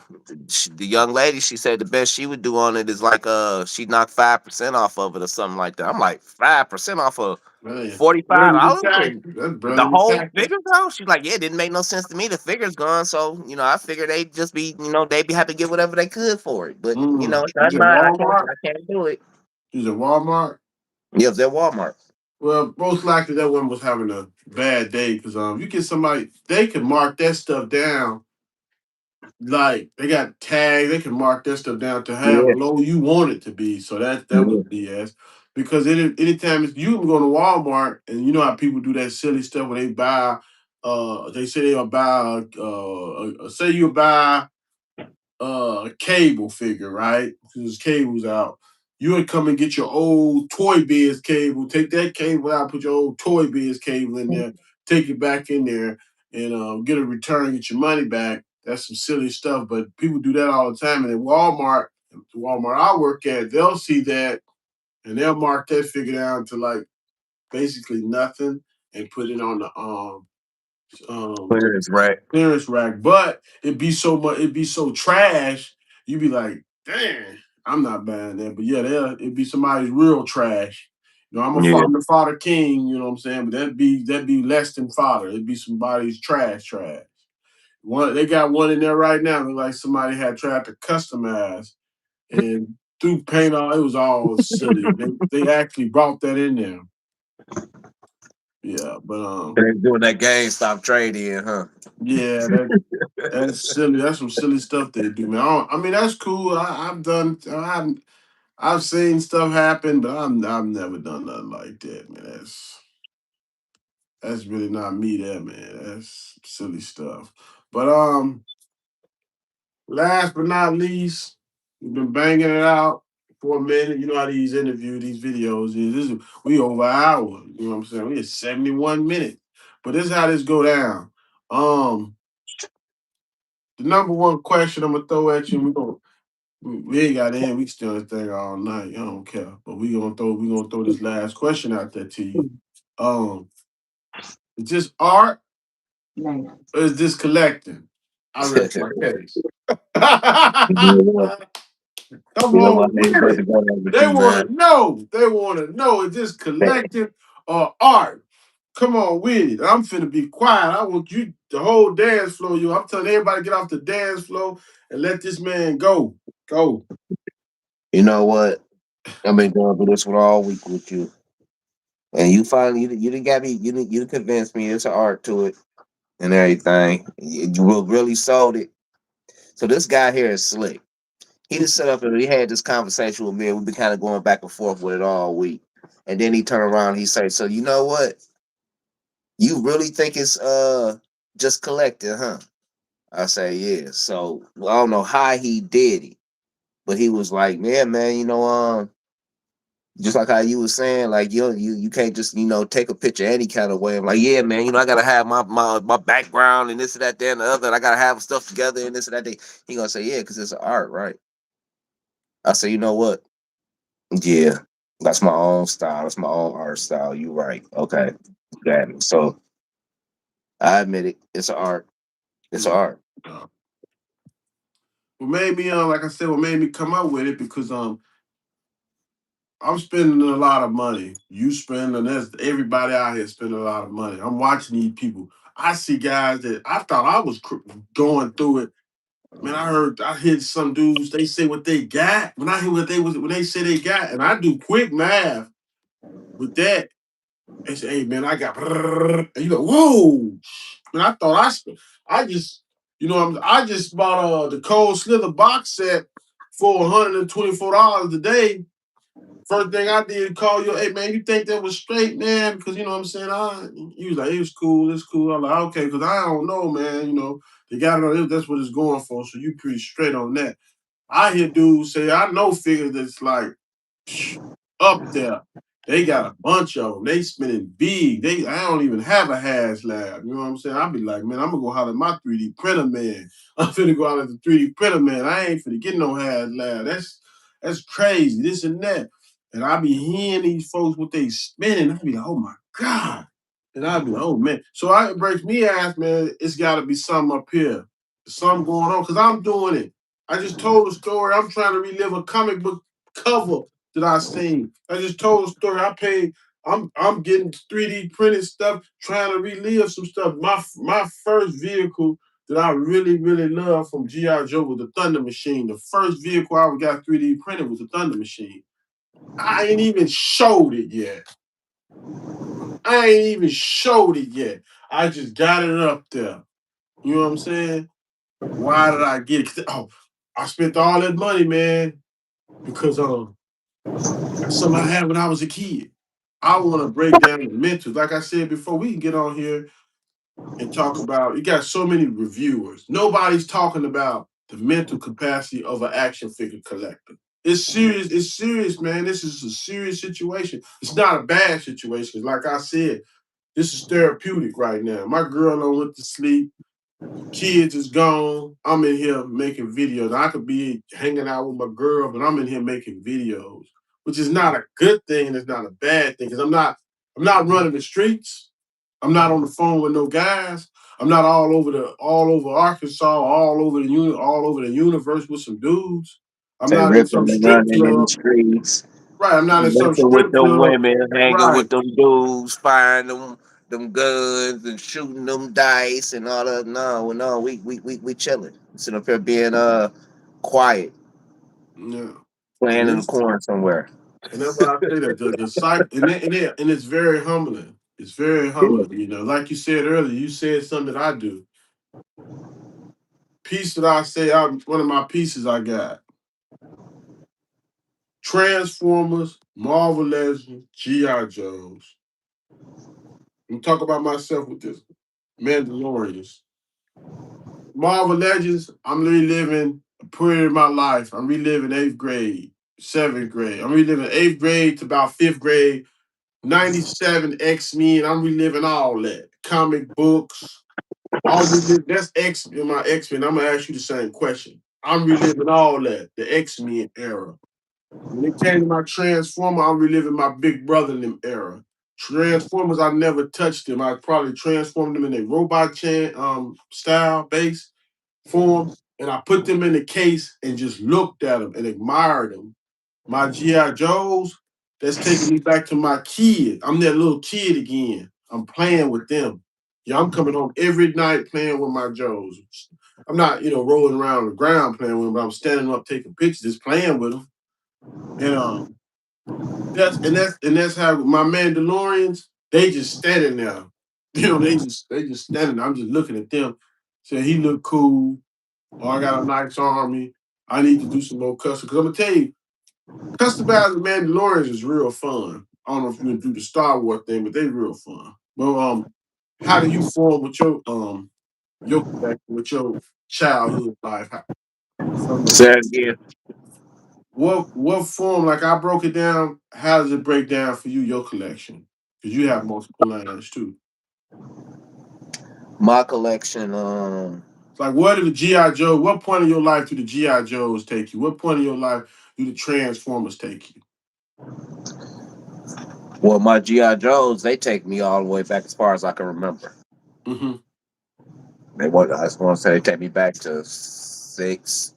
the young lady, she said the best she would do on it is like, she knocked 5% off of it or something like that. I'm like, 5% off of?
Man,
$45.
brotherly tax.
And
That's
the
brotherly
whole
tax.
figure though, she's like, yeah, it didn't make no sense to me. The figure's gone, so I figured they'd just be, they'd be happy to get whatever they could for it. But it's
You
not
said
mine.
Walmart?
I can't do it.
You said Walmart?
Yeah, they're Walmart.
Well, most likely that one was having a bad day because you get somebody, they can mark that stuff down. Like they got tags, they can mark that stuff down to however
Yeah,
low you want it to be. So that was
yeah.
BS. Because anytime you can go to Walmart and you know how people do that silly stuff where they buy, they say they'll buy, say you buy cable figure, right? Because there's cables out. You would come and get your old Toy Biz cable, take that cable out, put your old Toy Biz cable in there, take it back in there, and get a return, get your money back. That's some silly stuff, but people do that all the time. And at Walmart, the Walmart I work at, they'll see that and they'll mark that figure down to like basically nothing and put it on the um
Clearance rack.
clearance rack, but it'd be so trash. You'd be like, damn, I'm not buying that. But yeah, it'd be somebody's real trash. I'm a
Yeah.
father, father king. You know what I'm saying? But that'd be less than fodder. It'd be somebody's trash. One they got one in there right now. Look like somebody had tried to customize and threw paint on. It was all silly. They actually brought that in there. Yeah, but
They're doing that GameStop trade in, huh?
yeah, that's silly. That's some silly stuff they do, man. I mean, that's cool. I've done. I've seen stuff happen, but I've never done nothing like that, man. That's really not me, there, man. That's silly stuff. But last but not least, we've been banging it out for a minute. You know how these these videos is. We over an hour. You know what I'm saying? We at 71 minutes. But this is how this go down. Um, the number one question I'm gonna throw at you, and we ain't got in. We can still this thing all night. I don't care. But we gonna throw this last question out there to you. Um, is this art or is this collecting? I rest my case.
You know what?
Come
You know what?
on
I ain't
with
about to
it.
go there with
They
you,
want
man.
to know. They want to know. Is this collecting or art? Come on with it. I'm finna be quiet. I want you the whole dance floor. I'm telling everybody get off the dance floor and let this man go. Go.
You know what? I've been going through this one all week with you, and you finally you didn't got me. You done convinced me. It's an art to it and everything. You really sold it. So this guy here is slick. He just set up and he had this conversation with me, and we've been kind of going back and forth with it all week. And then he turned around and he said, "So you know what? You really think it's just collecting, huh?" I say, "Yeah." So I don't know how he did it, but he was like, "Yeah, man, just like how you was saying, like you can't just take a picture any kind of way." I'm like, "Yeah, man, I gotta have my background and this and that, there and the other. And I gotta have stuff together and this and that." He gonna say, "Yeah, because it's art, right?" I say, "You know what? Yeah, that's my own style. That's my own art style. You right? Okay, got it." So I admit it. It's an art. It's an
Yeah.
art.
What made me like I said, what made me come up with it because I'm spending a lot of money. You spend, and there's everybody out here spending a lot of money. I'm watching these people. I see guys that I thought I was going through it. Man, I hear some dudes. They say what they got. When I hear when they say they got, and I do quick math with that. They say, "Hey, man, I got," and you go, "Whoa!" Man, I thought I just, I just bought the Cold Slither box set for $124 a day. First thing I did, call you, "Hey man, you think that was straight, man?" Because you know what I'm saying. He was like, "It was cool, it's cool." I'm like, "Okay," because I don't know, man. They got it on. That's what it's going for. So you pretty straight on that. I hear dudes say, I know figures that's like up there. They got a bunch of them. They spending big. I don't even have a hash lab. You know what I'm saying? I'll be like, man, I'm gonna go holler at my 3D printer man. I'm finna go holler at the 3D printer man. I ain't finna get no hash lab. That's crazy. This and that. And I be hearing these folks what they spending. I be like, oh my God. And I be like, oh man. So it breaks me ass, man. It's gotta be something up here. Something going on. Cause I'm doing it. I just told a story. I'm trying to relive a comic book cover that I seen. I just told a story. I paid I'm getting 3D printed stuff, trying to relive some stuff. My first vehicle that I really loved from GI Joe was the Thunder Machine. The first vehicle I got 3D printed was the Thunder Machine. I ain't even showed it yet. I ain't even showed it yet. I just got it up there. You know what I'm saying? Why did I get it? Oh, I spent all that money, man, because that's something I had when I was a kid. I want to break down the mental. Like I said before, we can get on here and talk about. You got so many reviewers. Nobody's talking about the mental capacity of an action figure collector. It's serious. It's serious, man. This is a serious situation. It's not a bad situation. Like I said, this is therapeutic right now. My girl done went to sleep. Kids is gone. I'm in here making videos. I could be hanging out with my girl, but I'm in here making videos, which is not a good thing and it's not a bad thing because I'm not running the streets. I'm not on the phone with no guys. I'm not all over Arkansas, all over the universe with some dudes. I'm
Say
not in
ripping
some
and
strip
running in the
club.
streets,
Right. I'm not in some
messing with
strip
them
club.
women, hanging
Right.
with them dudes, firing them guns and shooting them dice and all that. No, we chilling. Sitting up here being quiet,
Yeah.
playing
And
in the
this
corner somewhere.
And that's why I say that the psych and it's very humbling. It's very humbling. Like you said earlier, you said something that I do. Piece that I say, one of my pieces I got: Transformers, Marvel Legends, GI Joes. I'm talk about myself with this Mandalorians, Marvel Legends. I'm reliving a period of my life. I'm reliving eighth grade, seventh grade. I'm reliving eighth grade to about fifth grade. 97 X-Men, I'm reliving all that. Comic books, that's X in my X-Men. I'm gonna ask you the same question. I'm reliving all that, the X-Men era. When it came to my Transformer, I'm reliving my big brother in them era. Transformers, I never touched them. I probably transformed them in a robot style base form, and I put them in the case and just looked at them and admired them. My GI Joes, that's taking me back to my kid. I'm that little kid again. I'm playing with them. Yeah, I'm coming home every night playing with my Joes. I'm not, rolling around on the ground playing with them, but I'm standing up taking pictures, just playing with them. And that's how my Mandalorians, they just standing there. They just standing there. I'm just looking at them, saying he look cool. Oh, I got a nice army. I need to do some more custom. Because I'm gonna tell you, customizing Mandalorians is real fun. I don't know if you would do the Star Wars thing, but they real fun. Well, how do you form with your collection, with your childhood life? From the
Say it again.
what form? Like I broke it down. How does it break down for you your collection? Because you have multiple lines too.
My collection,
It's like what did the GI Joe? What point of your life do the GI Joes take you? What point of your life do the Transformers take you?
well, my GI Joes, they take me all the way back as far as I can remember.
Mm-hmm.
I just want to say they take me back to 6,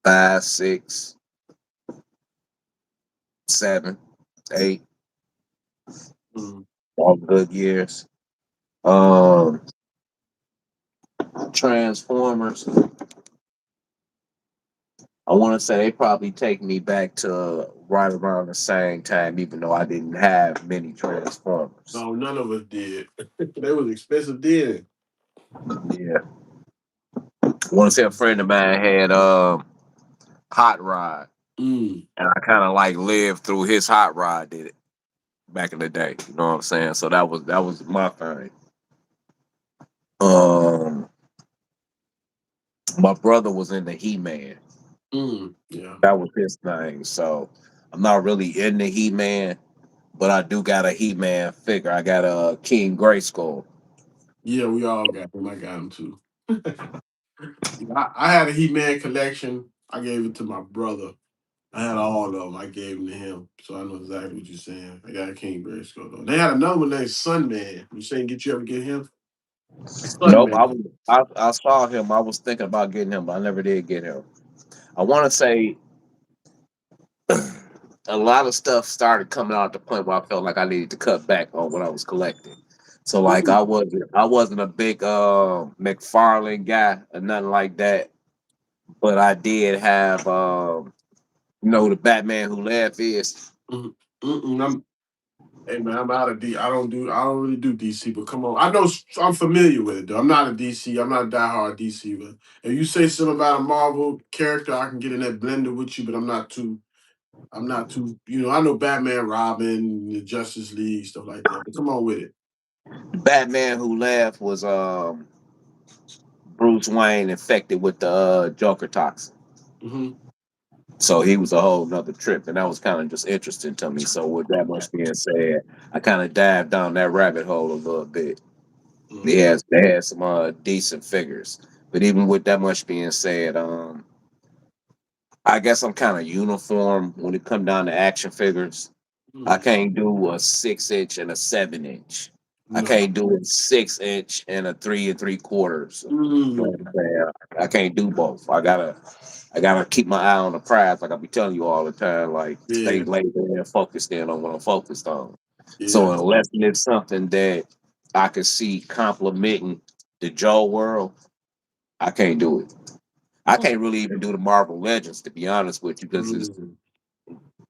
5, 6, 7, 8,
Mm-hmm.
all good years. Um, Transformers. I want to say they probably take me back to right around the same time, even though I didn't have many Transformers.
No, none of us did. They was expensive then.
Yeah, I want to say a friend of mine had Hot Rod,
Mm.
and I kind of like lived through his Hot Rod. Did it back in the day? You know what I'm saying? So that was my thing. Um, my brother was in the He Man.
Mm. Yeah.
That was his thing. So I'm not really into He Man, but I do got a He Man figure. I got a King Grayskull.
Yeah, we all got them. I got them too. Yeah, I had a He-Man collection. I gave it to my brother. I had all of them. I gave them to him. So I know exactly what you're saying. I got a King Bearskull though. They had another one named Sunman. You saying get you ever get him?
Nope, I
Sunman.
was I saw him. I was thinking about getting him, but I never did get him. I want to say a lot of stuff started coming out at the point where I felt like I needed to cut back on what I was collecting. So like
Ooh.
I wasn't a big McFarlane guy or nothing like that, but I did have the Batman Who Laughed is.
Mm, I'm, hey man, I'm out of D. I don't really do DC, but come on, I know I'm familiar with it though. I'm not a DC. I'm not a diehard DC, but if you say something about a Marvel character, I can get in that blender with you. But I'm not too. I'm not too. I know Batman, Robin, the Justice League, stuff like that. But come on with it.
The Batman Who Laughed was Bruce Wayne infected with the Joker toxin.
Hmm.
So he was a whole nother trip, and that was kind of just interesting to me. So with that much being said, I kind of dived down that rabbit hole a little bit.
Hmm.
They had some decent figures, but even with that much being said, I guess I'm kind of uniform when it come down to action figures. I
Mm.
can't do a 6 inch and a 7 inch. I
No.
can't do a 6 inch and a 3 3/4. You know what
Mm.
I'm saying? I can't do both. I gotta keep my eye on the prize, like I be telling you all the time. Like stay
Yeah.
laser and focused in on what I'm focused on.
Yeah.
So unless it's something that I can see complementing the Joe world, I can't do it. I can't really even do the Marvel Legends, to be honest with you, because it's
Mm.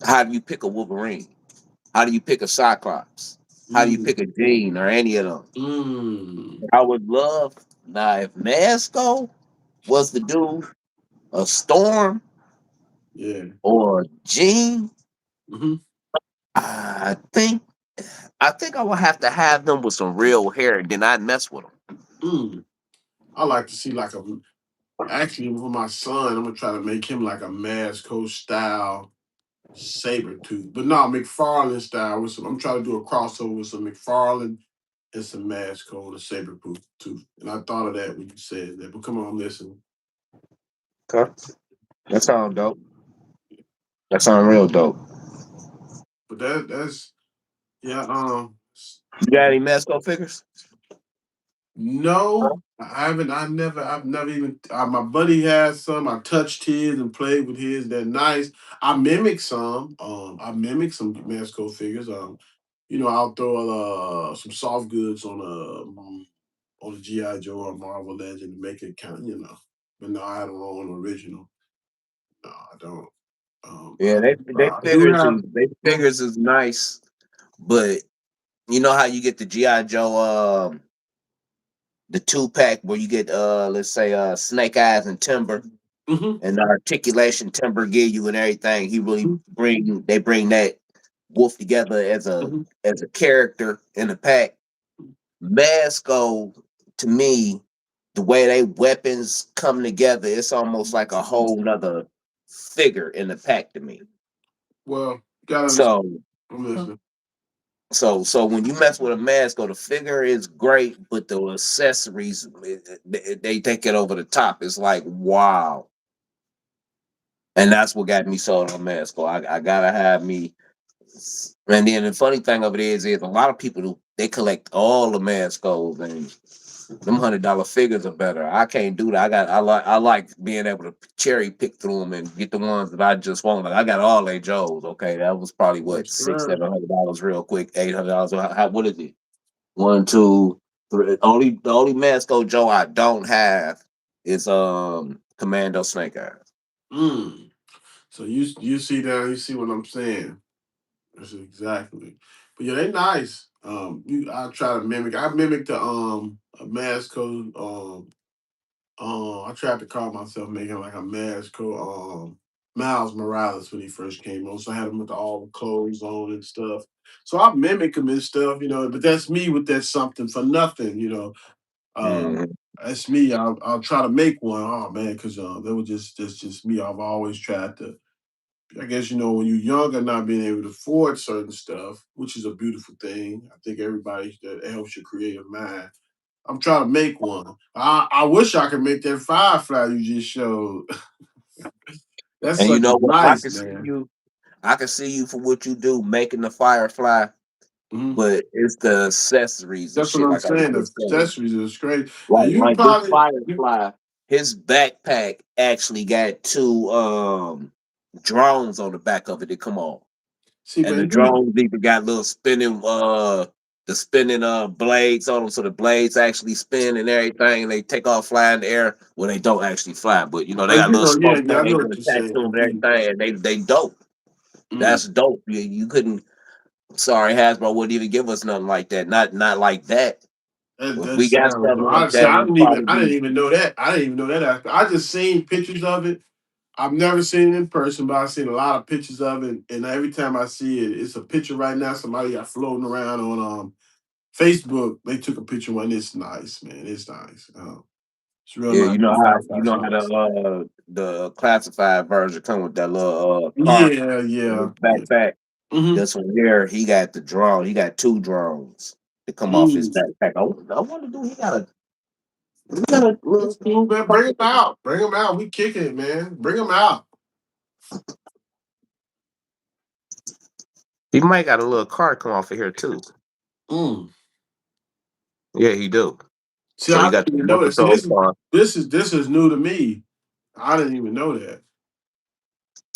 how do you pick a Wolverine? How do you pick a Cyclops? How do you
Mm.
pick a Jean or any of them?
Mm.
I would love now if Masco was to do a Storm
Yeah.
or a Jean.
Hmm.
I think I would have to have them with some real hair, and then I'd mess with them.
Mm. I like to see like a. Actually, for my son, I'm gonna try to make him like a Masco style saber tooth, but not McFarlane style. With some, I'm trying to do a crossover with some McFarlane and some Masco and a saber tooth. And I thought of that when you said that. But come on, listen.
Okay, that sounds dope. That sounds real dope.
But that's yeah.
You got any Masco figures?
No, I haven't. I've never even. My buddy has some. I touched his and played with his. They're nice. I mimic some. I mimic some Masco figures. I'll throw some soft goods on a GI Joe or Marvel Legend to make it kind. But no, I don't own an original. No, I don't.
Yeah, they
I do
figures
have.
is they figures is nice, but you know how you get the GI Joe the 2 pack where you get let's say Snake Eyes and Timber
Hmm.
and the articulation Timber give you and everything. He really bring that wolf together
Hmm.
as a character in the pack. Masco to me, the way they weapons come together, it's almost like a whole nother figure in the pack to me.
Well, gotta understand.
So
I'm listening.
so when you mess with a Masco, the figure is great, but the accessories they take it over the top. It's like wow. And that's what got me sold on Masco. I gotta have me. And then the funny thing of it is a lot of people they collect all the Mascos and them $100 figures are better. I can't do that. I like being able to cherry pick through them and get the ones that I just want. Like I got all they Joes. Okay, that was probably what
Yes,
six,
sir.
$700 real quick, $800. What is it? One, two, three. The only Masco Joe I don't have is Commando Snake Eyes.
Mm. So you see that? You see what I'm saying? That's exactly. But yeah, they nice. I try to mimic. I mimicked the a Masco. I tried to call myself making like a Masco. Miles Morales when he first came on. So I had him with all the clothes on and stuff. So I mimic him and stuff. But that's me with that something for nothing. Uh,
Mhm.
that's me. I'll try to make one. Oh man, because that was just me. I've always tried to. I guess when you're younger, not being able to afford certain stuff, which is a beautiful thing. I think everybody that helps your creative mind. I'm trying to make one. I wish I could make that firefly you just showed. That's
And you
such a
know what? I
nice
can see
man.
you. I can see you for what you do, making the Firefly.
Mhm.
But it's the accessories and
That's what
shit,
I'm
like I was
saying. The
just saying.
accessories is great, and you
Like this
probably.
Firefly, his backpack actually got two drones on the back of it that come on.
See,
And the
man,
drones even got little spinning the spinning blades on them, so the blades actually spin and everything, and they take off fly in the air. Well, they don't actually fly, but you know they got a
you
little
know, yeah,
smoke
yeah,
thing
I
they
know
can
what you're
attach to them
saying.
and everything, and they dope.
Mm.
That's dope. You couldn't. Sorry, Hasbro wouldn't even give us nothing like that. Not like that. If
That
we got
sounds.
something like
Honestly,
that, we'd probably
I didn't
be.
even know that. I didn't even know that. After I just seen pictures of it. I've never seen it in person, but I've seen a lot of pictures of it. And every time I see it, it's a picture right now. Somebody got floating around on Facebook. They took a picture one. It's nice, man. It's nice. It's real
Yeah,
nice.
you know
The
how
backpack's nice.
the classified version come with that little cart
Yeah,
in his
yeah, yeah.
backpack.
Mm-hmm.
This one here, he got the drone. He got two drones that come off his
Mm.
backpack. I wonder, do he got a little
It's cool, man. Bring them out. Bring them out. We kicking it, man. Bring them out.
he might got a little cart come off of here too.
Mm.
Yeah, he do.
See,
So
I
he
didn't
got the
even know
remote
that. See,
control car.
this is new to me. I didn't even know that.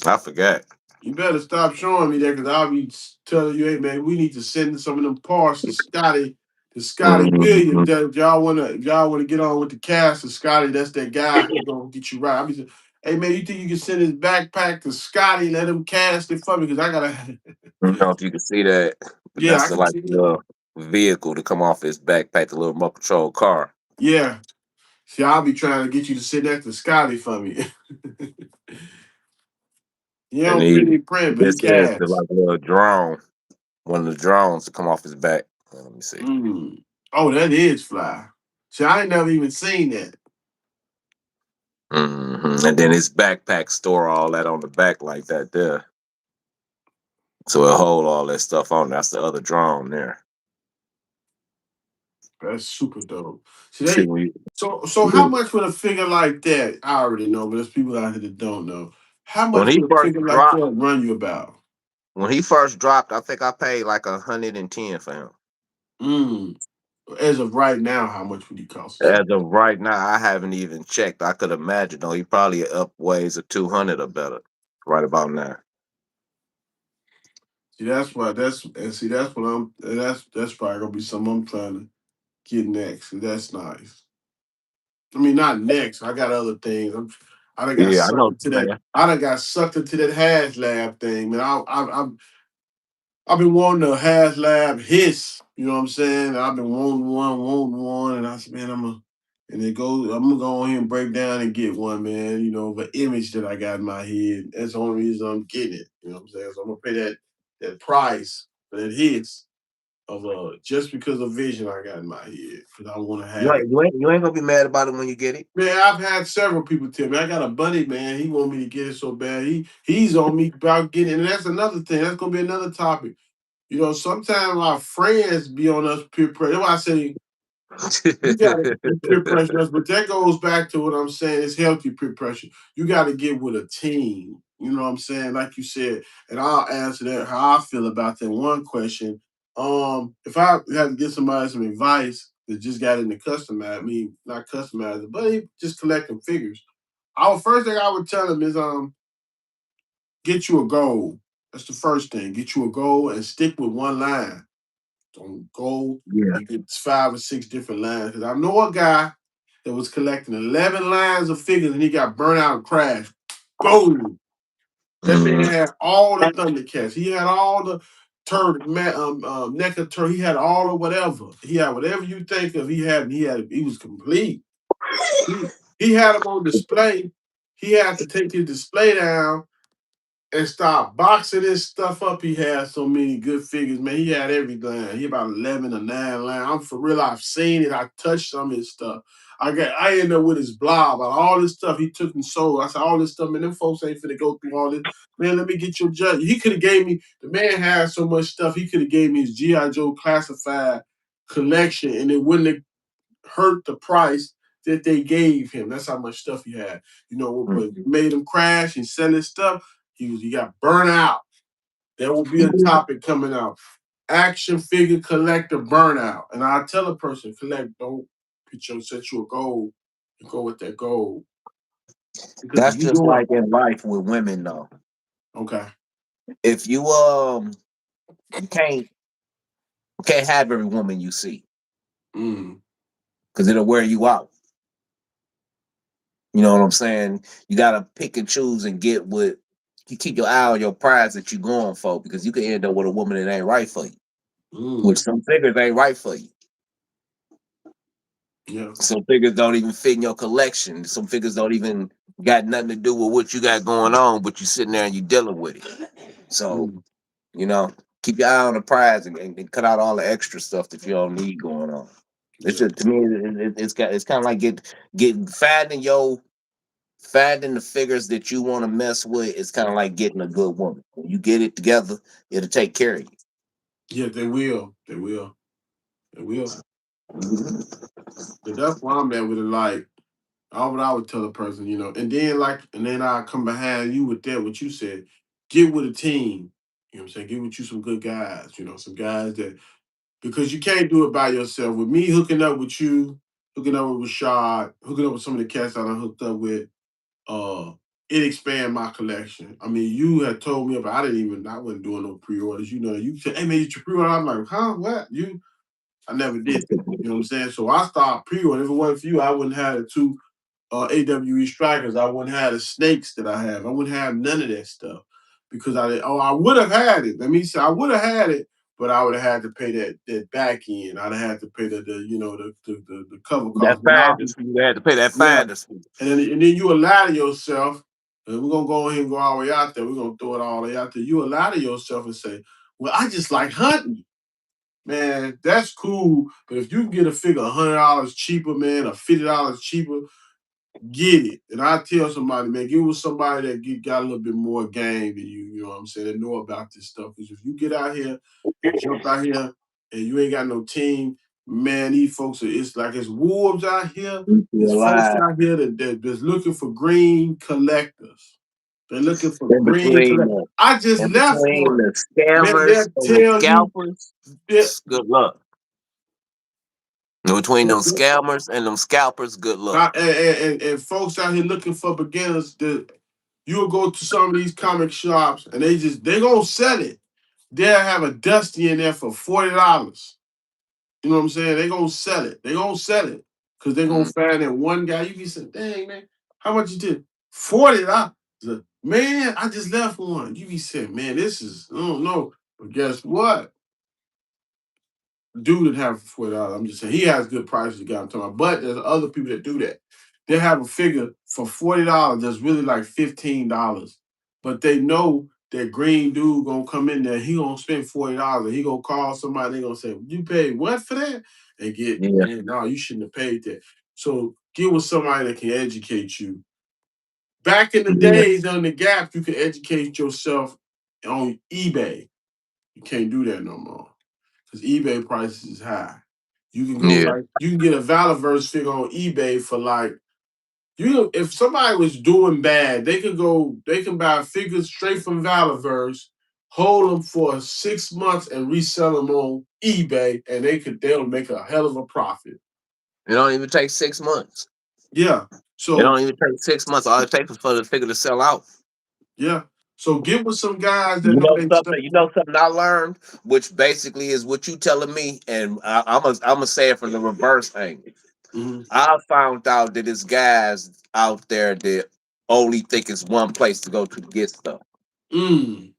I forgot.
You better stop showing me that because I'll be telling you, hey man, we need to send some of them parts to Scotty
Mhm.
Williams. That if y'all wanna get on with the cast of Scotty, that's that guy. He gonna get you right. I'll be saying, hey man, you think you can send his backpack to Scotty and let him cast it for me? Because I gotta
I don't know if you can see that, but
yeah,
that's
I
the
can
like
see it.
the vehicle to come off his backpack, the little remote control car.
Yeah. See, I'll be trying to get you to send that to Scotty for me. He
And
don't
he
3D print, but he
this is the
cast.
like little drone, one of the drones to come off his back. Let me see.
Mm. Oh, that is fly. See, I ain't never even seen that.
And then his backpack store all that on the back like that there. So it'll hold all that stuff on. That's the other drone there.
That's super dope. See,
See
they
when you,
so how much would a figure like that? I already know, but there's people out here that don't know. How
when
much
he
would a
first
figure like
dropped,
that run you about?
I think I paid like 110 for him.
Mm. As of right now, how much would he cost?
As of right now, I haven't even checked. I could imagine though he probably up ways of 200 or better, right about now.
See, that's why that's what that's probably gonna be something I'm trying to get next. And that's nice. I mean, not next. I got other things. I done got
Yeah, I
sucked
know.
into that. I done got sucked into that hash lab thing, man. I've been wanting a hash lab hiss. You know what I'm saying? I've been wanting one, and I said, man, and it goes. I'm gonna go on here and break down and get one, man. You know, the image that I got in my head. That's the only reason I'm getting it. You know what I'm saying? So I'm gonna pay that price for that hiss of just because of vision I got in my head because I want to have it.
You ain't gonna be mad about it when you get it.
Man, I've had several people tell me. I got a buddy, man. He want me to get it so bad. He's on me about getting it. And that's another thing. That's gonna be another topic. You know, sometimes our friends be on us peer pressure. That's why I say you gotta get peer pressure, but that goes back to what I'm saying. It's healthy peer pressure. You gotta get with a team. You know what I'm saying? Like you said, and I'll answer that how I feel about that one question. If I had to give somebody some advice that just got into customize, I mean not customize it, but he just collecting figures. Our first thing I would tell him is get you a goal. That's the first thing. Get you a goal and stick with one line. Don't go
Yeah.
and get 5 or 6 different lines. Because I know a guy that was collecting 11 lines of figures and he got burnt out and crashed. Boom. That man
Mm.
had all the Thundercats. He had all the NECA turtle. He had all of whatever. He had whatever you think of. He was complete. He had them on display. He had to take his display down and start boxing this stuff up. He had so many good figures, man. He had every line. He about 11 or 9 line. I'm for real. I've seen it. I touched some of his stuff. I ended up with his blob about all this stuff he took and sold. I said, all this stuff, man, them folks ain't finna go through all this. Man, let me get your judge. He could have gave me, the man had so much stuff, he could have gave me his G.I. Joe classified collection and it wouldn't have hurt the price that they gave him. That's how much stuff he had. You know, but made him crash and sell his stuff. He got burnt out. That will be a topic coming out. Action figure collector burnout. And I tell a person, don't set you a goal and go with that goal. Because if
That's
you
just
do it,
like in life with women though.
okay.
if you can't have every woman you see
Mm.
because it'll wear you out. You know what I'm saying? You gotta pick and choose and get what you keep your eye on your prize that you're going for because you can end up with a woman that ain't right for you. Which
Mm.
some figures ain't right for you.
Yeah.
Some figures don't even fit in your collection. Some figures don't even got nothing to do with what you got going on, but you sitting there and you dealing with it. So,
Mm.
you know, keep your eye on the prize and cut out all the extra stuff that you don't need going on. It's
Yeah.
just, to me, it's kind of like getting finding the figures that you want to mess with. It's kind of like getting a good woman. When you get it together, it'll take care of
Yeah, they will. They will. They will.
you.
But that's why I'm at with it. Like, all what I would tell a person, and then I come behind you with that, what you said. Get with a team. You know what I'm saying? Get with you some good guys, some guys that, because you can't do it by yourself. With me hooking up with you, hooking up with Rashad, hooking up with some of the cats I done hooked up with, uh, it expand my collection. I mean, you had told me about, I wasn't doing no pre-orders. You said, hey man, you should pre-order. I'm like, huh, what? I never did that. You know what I'm saying? So I started pre-ordering. If it wasn't for you, I wouldn't have the two AWE strikers. I wouldn't have the snakes that I have. I wouldn't have none of that stuff because I would have had it. Let me say I would have had it, but I would have had to pay that back end. I'd have had to pay the cover
That
cost. But I
finder's fee. You had to pay that
yeah,
finder's fee.
and then you allow yourself. And we're gonna go ahead and go all the way out there. We're gonna throw it all the way out there. You allow yourself and say, "Well, I just like hunting." Man, that's cool. But if you can get a figure $100 cheaper, man, or $50 cheaper, get it. And I tell somebody, man, get with somebody that got a little bit more game than you. You know what I'm saying? They know about this stuff. Because if you get out here and jump out here and you ain't got no team, man, these folks it's like it's wolves out here.
You
It's
feel
folks
alive
out here that's looking for green collectors. They're looking for
in
green
between
collectors. I just left one.
the
Man,
scammers
they'll
and the
tell you.
scalpers. Good luck. In between them scammers and them scalpers, good luck.
And folks out here looking for beginners that you'll go to some of these comic shops and they gonna sell it. They'll have a dusty in there for $40. You know what I'm saying? They gonna sell it. They gonna sell it. Cause they gonna
Mm.
find that one guy. You be saying, dang man, how much you did? $40. Man, I just left one. You be saying, man, this is I don't know. But guess what? Dude that have $40. I'm just saying he has good prices. The guy I'm talking about, but there's other people that do that. They have a figure for $40 that's really like $15, but they know that green dude gonna come in there. He gonna spend $40 and he gonna call somebody. They gonna say, "You paid what for that?" And get
Yeah,
man, no, you shouldn't have paid that. So get with somebody that can educate you. Back in the
yeah,
days on the Gap, you could educate yourself on eBay. You can't do that no more because eBay prices is high.
yeah.
You can get a Valaverse figure on eBay for like if somebody was doing bad, they can buy figures straight from Valaverse, hold them for 6 months and resell them on eBay, and they'll make a hell of a profit.
It don't even take 6 months.
Yeah.
It
So
don't even take 6 months. All it takes is for the figure to sell out.
yeah. So get with some guys that
You
know
know
they stuff.
something? You know something I learned, which basically is what you telling me, and I'm gonna say it from the reverse angle.
Mhm.
I found out that there's guys out there that only think it's one place to go to get stuff.
Mm.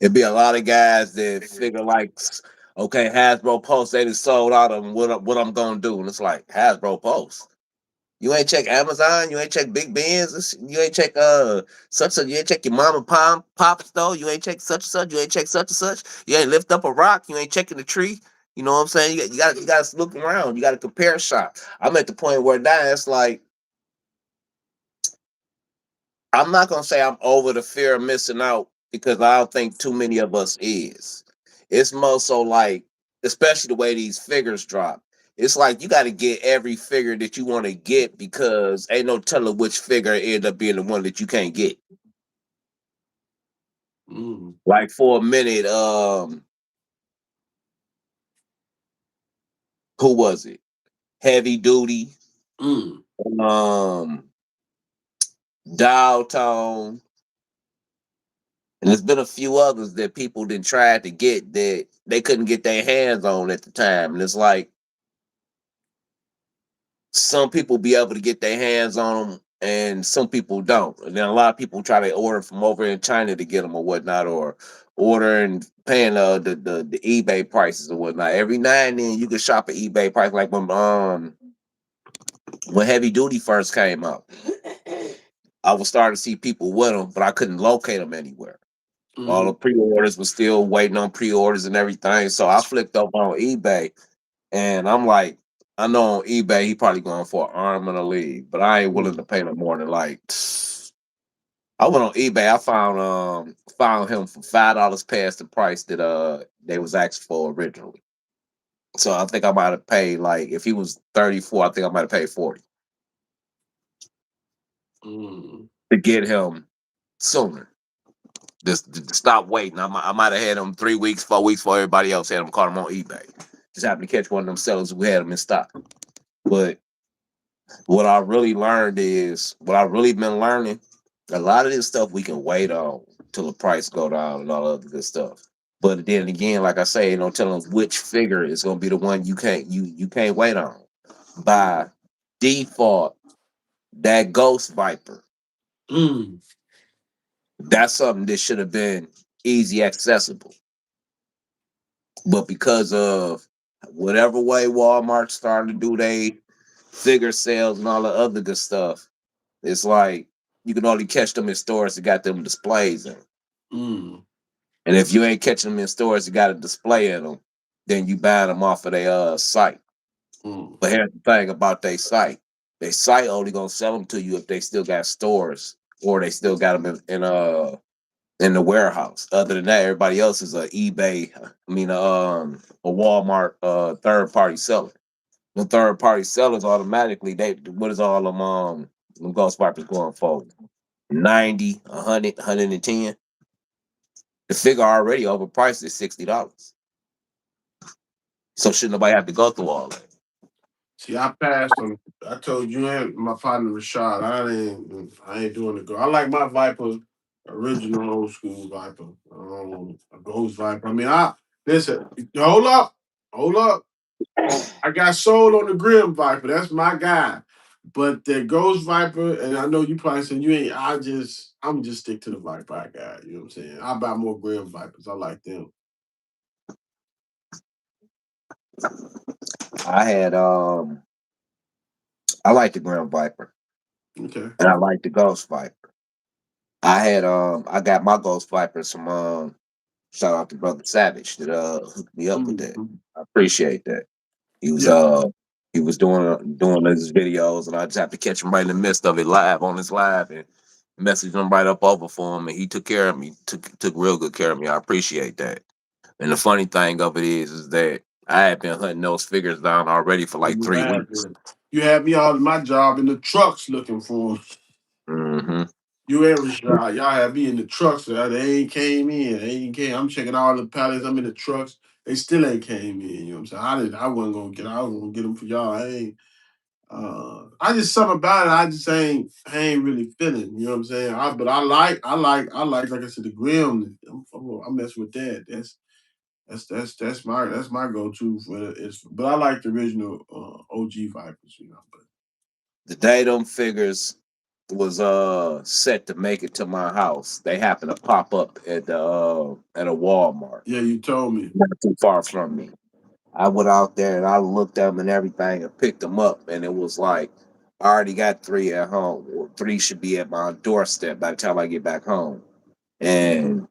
It'd be a lot of guys that figure like, okay, Hasbro Post, they just sold out of them. What I'm gonna do? And it's like Hasbro Post. You ain't check Amazon. You ain't check Big Ben's. You ain't check such. You ain't check your mama pop store. You ain't check such and such. You ain't check such and such. You ain't lift up a rock. You ain't checking the tree. You know what I'm saying? You got to look around. You got to compare shop. I'm at the point where now it's like I'm not gonna say I'm over the fear of missing out because I don't think too many of us is. It's more so like, especially the way these figures drop. It's like you got to get every figure that you want to get because ain't no telling which figure end up being the one that you can't get.
Mm.
Like for a minute, who was it? Heavy Duty,
Mm.
um, Dial Tone, And there's been a few others that people didn't try to get that they couldn't get their hands on at the time. And it's like some people be able to get their hands on them and some people don't. And then a lot of people try to order from over in China to get them or whatnot, or order and paying the eBay prices or whatnot. Every now and then you can shop at eBay price, like when Heavy Duty first came out. I was starting to see people with them, but I couldn't locate them anywhere. All
Mm,
the pre-orders were still waiting on pre-orders and everything. So I flicked up on eBay and I'm like, I know on eBay he probably going for an arm and a leg, but I ain't willing
mm,
to pay no more than like I went on eBay, I found him for $5 past the price that they was asked for originally. So I think I might have paid, like, if he was 34, I think I might have paid 40
mm,
to get him sooner. Just to stop waiting. I might have had him 3 weeks, 4 weeks before everybody else had him. Caught him on eBay. Just happened to catch one of them sellers who had him in stock. But what I really been learning, a lot of this stuff we can wait on till the price go down and all the other good stuff. But then again, like I say, no telling which figure is gonna be the one you can't wait on. By default, that Ghost Viper,
mm,
that's something that should have been easy accessible. But because of whatever way Walmart started to do they figure sales and all the other good stuff, it's like you can only catch them in stores that got them displays in.
mm,
And if you ain't catching them in stores that got a display in them, then you buying them off of their site.
mm,
But here's the thing about their site. Their site only gonna sell them to you if they still got stores or they still got them in the warehouse. Other than that, everybody else is a eBay. A Walmart third party seller. The third party sellers automatically they what is all them ghost vipers going for? 90, 100, 110. The figure already overpriced at $60. So should nobody have to go through all that?
See, I passed on. I told you and my partner Rashad. I ain't doing the go. I like my Viper, original old school Viper. A Ghost Viper. I mean, I listen. Hold up. I got sold on the Grim Viper. That's my guy. But the Ghost Viper, and I know you probably saying you ain't. I'm just stick to the Viper I got. You know what I'm saying? I buy more Grim Vipers. I like them.
I had I like the Grim Viper
Okay.
and I like the Ghost Viper. I got my Ghost Vipers from shout out to Brother Savage that hooked me up with that.
Mhm.
I appreciate that. He was
Yeah.
uh he was doing his videos and I just have to catch him right in the midst of it live on his live and message him right up over for him and he took care of me, took real good care of me. I appreciate that. And the funny thing of it is that I had been hunting those figures down already for like
You
3 weeks.
you had me all in my job in the trucks looking for 'em.
Hmm.
You and Rashad, y'all had me in the trucks. They ain't came in. They ain't came. I'm checking all the pallets. I'm in the trucks. They still ain't came in. You know what I'm saying? I wasn't gonna get. I was gonna get them for y'all. I just something about it. I ain't really feeling. You know what I'm saying? Like I said, the Grim. I mess with that. That's my go to for it. But I like the original OG Vipers. You know, but
The day them figures was set to make it to my house, they happened to pop up at a Walmart
yeah, you told me.
not too far from me. I went out there and I looked at them and everything and picked them up, and it was like I already got three at home, or three should be at my doorstep by the time I get back home. And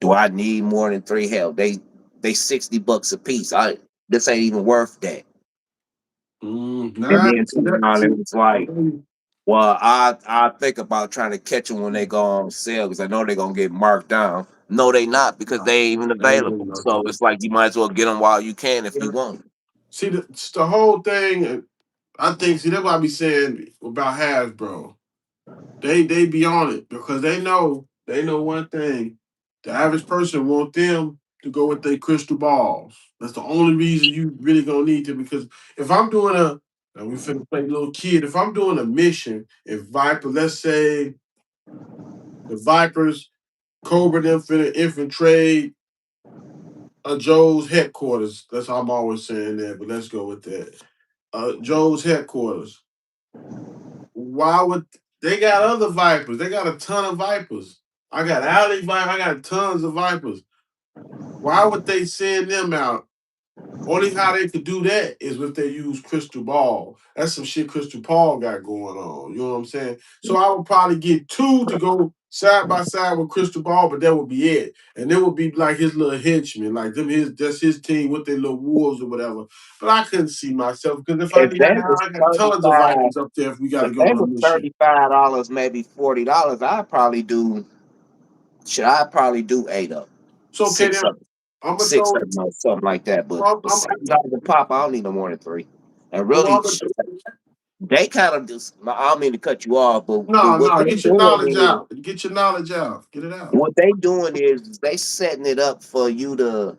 do I need more than three? Hell, they $60 a piece. I This ain't even worth that. And
Nah,
then
see
turned
that.
around
See,
and it's like, well, I think about trying to catch them when they go on sale because I know they're gonna get marked down. No, they not because
nah,
they ain't even
I ain't really
available.
not
So
doing.
it's like you might as well get them while you can if you want.
See the whole thing. I think. See that's what I be saying about Hasbro. They be on it because they know one thing. The average person want them to go with their crystal balls. That's the only reason you really gonna need to. Because if I'm doing and we finna play little kid. If I'm doing a mission, if Viper, let's say the Vipers Cobra them finna infiltrate Joe's headquarters. That's how I'm always saying that, but let's go with that. Joe's headquarters. Why would they got other vipers? They got a ton of vipers. I got alley viper. I got tons of vipers. Why would they send them out? Only how they could do that is if they use Crystal Ball. That's some shit Crystal Ball got going on. You know what I'm saying? So I would probably get two to go side by side with Crystal Ball, but that would be it. And it would be like his little henchmen, like them that's his team with their little wolves or whatever. But I couldn't see myself because if I
If
need
they
that,
was
I got tons of
35,
Vipers up there if we got to
if
go
they
on a
was
mission.
$35, maybe $40, I'd probably do. Should I probably do 8 of them?
So okay,
Six
then
of them.
I'm gonna
Six
throw.
of them, or something like that. But
I'm,
the
I'm,
$7 a pop, I don't need no more than 3. And
well,
really,
I'm gonna,
they kind of just. I don't mean to cut you off, but
no,
what
no,
they
get your
doing
knowledge
is
out. Get your knowledge out. Get it out.
what they doing is they setting it up for you to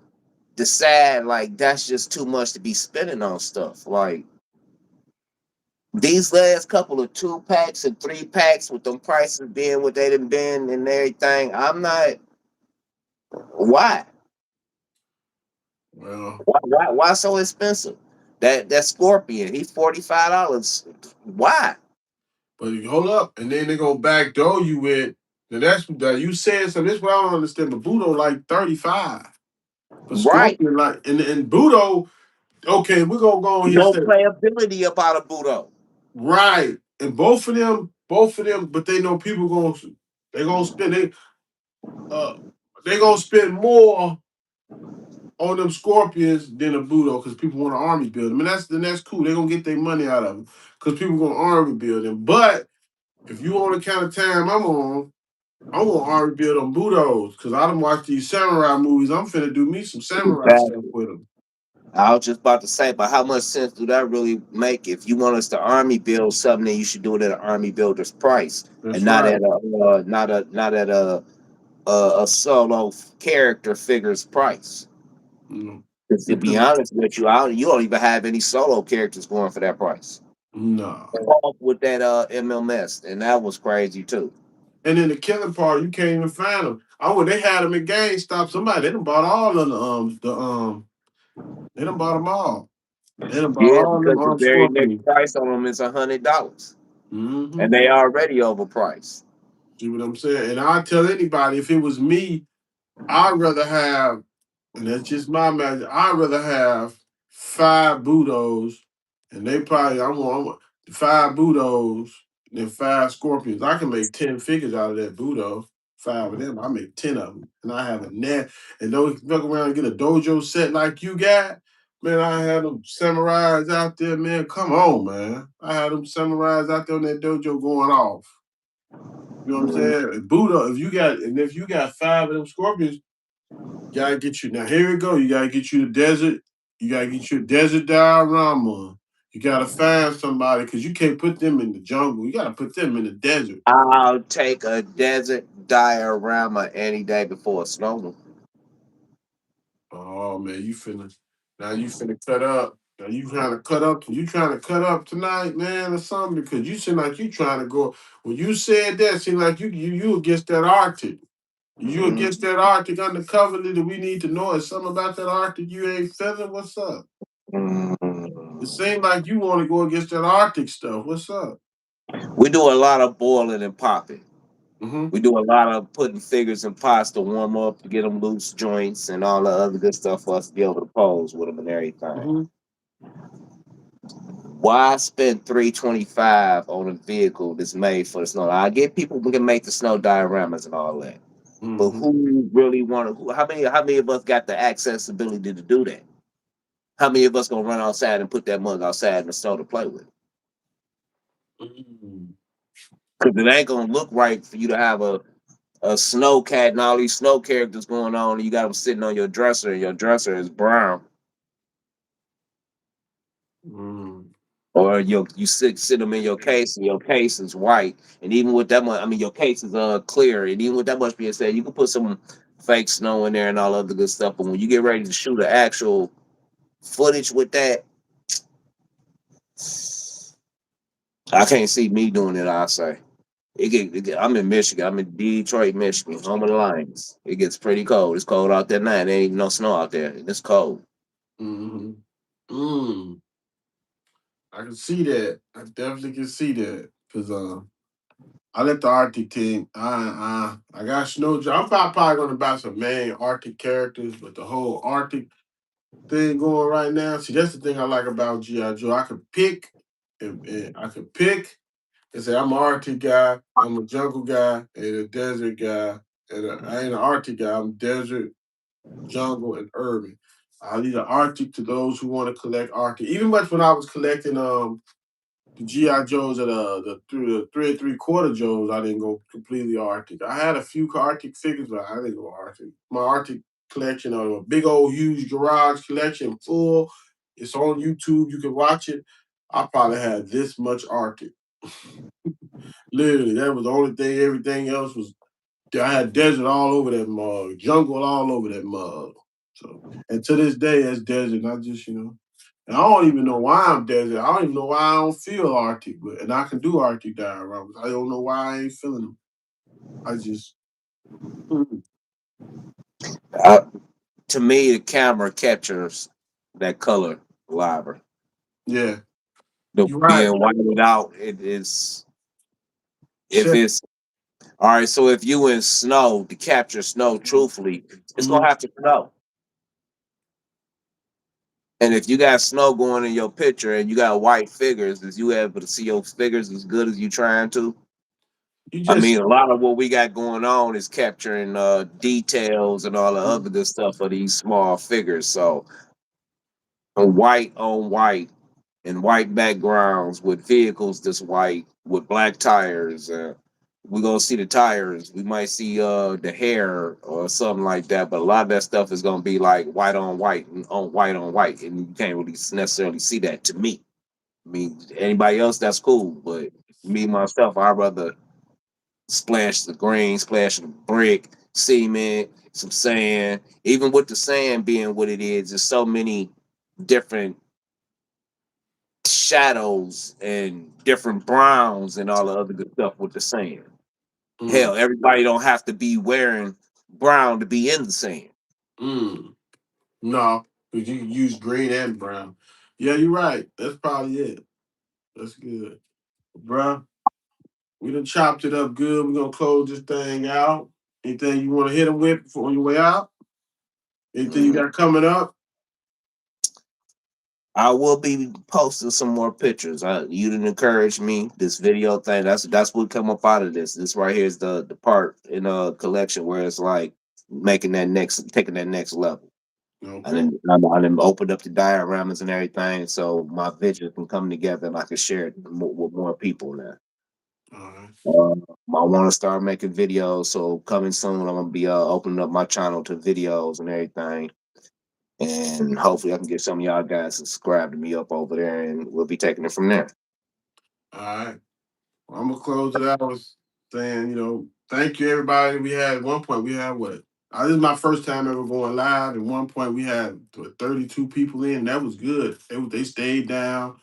decide like that's just too much to be spending on stuff. Like these last couple of 2 packs and 3 packs with them prices being what they done been and everything, I'm not. Why?
Well.
Why so expensive? That Scorpion, he's $45. Why?
But you hold up, and then they're gonna backdoor you with. Now that's that you said something. This is what I don't understand. But Budo like 35 for
Right.
Scorpion, like and Budo. Okay, we're gonna go on here and
No
say
playability about a Budo.
right, and both of them. But they know people gonna spend uh they gonna spend more on them Scorpions than a Budo because people want to army build them, and that's cool. They're gonna get their money out of them because people gonna army build them. But if you on the kind of time I'm on. I want to already build on Budos because I done watched these samurai movies. I'm finna do me some samurai stuff
Exactly.
with them.
I was just about to say, but how much sense do that really make? If you want us to army build something, then you should do it at an army builder's price, and
That's
not
right.
at a solo character figure's price.
Mm.
'Cause to be
Because
honest with you, you don't even have any solo characters going for that price.
nah.
With that MMS, and that was crazy too.
And then the killing part, you can't even find them. I when they had them at GameStop. Somebody they done bought all of the they done bought them all. They done bought
Yeah,
all of them
because the very next
Scorpions.
price on them is $100,
Mm-hmm.
and they already overpriced.
See what I'm saying? And I tell anybody if it was me, I'd rather have, and that's just my magic. I'd rather have 5 Budos, and they probably I want 5 Budos than 5 Scorpions. I can make 10 figures out of that Budo. 5 of them, I make 10 of them, and I have a net. And don't look around and get a dojo set like you got. Man, I had them samurais out there, man. Come on, man. I had them samurais out there in that dojo going off. You know what I'm
Mm.
saying? Budo, if you got 5 of them Scorpions, gotta get you now. Here we go. You gotta get you a desert. You gotta get you a desert diorama. You gotta find somebody because you can't put them in the jungle. You gotta put them in the desert.
I'll take a desert diorama any day before a snow one.
Oh man, you finna cut up. Now you trying to cut up. You trying to cut up tonight, man, or something? Because you seem like you trying to go. When you said that, seem like you against that Arctic. You
Mm.
against that Arctic undercover that we need to know. Is something about that Arctic you ain't feeling? What's up? It
Mm.
seems like you want to go against that Arctic stuff. What's up?
We do a lot of boiling and popping.
Mm-hmm.
We do a lot of putting figures in pots to warm up, to get them loose joints, and all the other good stuff for us to be able to pose with them and everything.
Mm-hmm.
Why spend $325 on a vehicle that's made for the snow? I get people who can make the snow dioramas and all that, but
Mm-hmm.
who really want to? How many of us got the accessibility to do that? How many of us gonna run outside and put that mug outside in the snow to play with?
Mm-hmm.
Because it ain't gonna look right for you to have a snow cat and all these snow characters going on, and you got them sitting on your dresser, and your dresser is brown,
Mm-hmm.
or you sit them in your case, and your case is white, and even with that much, I mean, your case is clear, and even with that much being said, you can put some fake snow in there and all other good stuff, but when you get ready to shoot the actual footage with that, I can't see me doing it. I say. I'm in Michigan. I'm in Detroit, Michigan, home of the Lions. It gets pretty cold. It's cold out there now. There ain't no snow out there. It's cold.
Mm-hmm. Mm. I can see that. I definitely can see that. Cause I let the Arctic team. I got Snow Joe. I'm probably gonna buy some main Arctic characters, but the whole Arctic thing going right now. See, that's the thing I like about GI Joe. I could pick, and I could pick and say I'm an Arctic guy, I'm a jungle guy, and a desert guy, and I ain't an Arctic guy. I'm desert, jungle, and urban. I leave the Arctic to those who want to collect Arctic. Even much when I was collecting the GI Joes and the 3 3/4 Joes, I didn't go completely Arctic. I had a few Arctic figures, but I didn't go Arctic. My Arctic collection, a big old huge garage collection, full. It's on YouTube. You can watch it. I probably had this much Arctic. Literally, that was the only thing. Everything else was. I had desert all over that mug, jungle all over that mug. So, and to this day, that's desert. Not just and I don't even know why I'm desert. I don't even know why I don't feel Arctic, but and I can do Arctic dioramas. I don't know why I ain't feeling them. I just, mm,
I, to me, the camera captures that color liver.
yeah,
The
you're right.
being whited out, it is if
Check.
it's all right. So if you in snow to capture snow truthfully, it's
Mm-hmm.
gonna have to snow. And if you got snow going in your picture and you got white figures, is you able to see your figures as good as you trying to?
You
I
just,
mean, a lot of what we got going on is capturing details and all the
mm,
other good stuff for these small figures. So, white on white and white backgrounds with vehicles that's white with black tires. We're gonna see the tires. We might see the hair or something like that. But a lot of that stuff is gonna be like white on white, and you can't really necessarily see that to me. I mean, anybody else that's cool, but me myself, I'd rather splash the green, splash the brick, cement, some sand. Even with the sand being what it is, there's so many different shadows and different browns and all the other good stuff with the sand.
mm,
Hell, everybody don't have to be wearing brown to be in the sand.
mm. No, because you can use green and brown. Yeah, you're right. That's probably it. That's good, bruh. We done chopped it up good. We're gonna close this thing out. Anything you want to hit them with before on your way out? Anything you
Mm.
got coming up?
I will be posting some more pictures. You didn't encourage me. This video thing. That's what come up out of this. This right here is the part in a collection where it's like taking that next level. And
Okay.
then I done opened up the dioramas and everything, so my vision can come together and I can share it with more people now.
All right.
I want to start making videos, so coming soon, I'm gonna be opening up my channel to videos and everything, and hopefully, I can get some of y'all guys to subscribe to me up over there, and we'll be taking it from there.
All right. Well, I'm gonna close it out with saying, thank you everybody. We had at one point we had what? This is my first time ever going live. At one point we had 32 people in. That was good. They stayed down.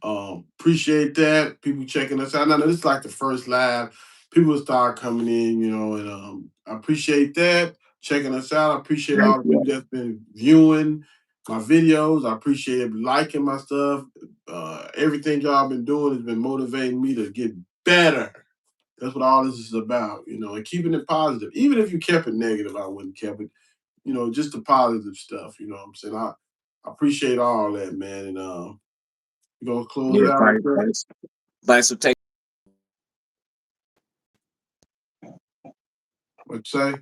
Appreciate that. People checking us out. I know this is like the first live. People start coming in, and I appreciate that. Checking us out. I appreciate all the people that's been viewing my videos. I appreciate liking my stuff. Everything y'all been doing has been motivating me to get better. That's what all this is about, and keeping it positive. Even if you kept it negative, I wouldn't kept it, just the positive stuff, you know what I'm saying? I appreciate all that, man. And we're gonna close
Yeah,
it out with that.
thanks for taking.
What you say?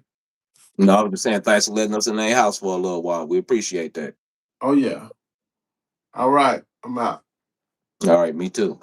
No, I was just saying thanks for letting us in their house for a little while. We appreciate that.
Oh yeah. All right. I'm out.
All right, me too.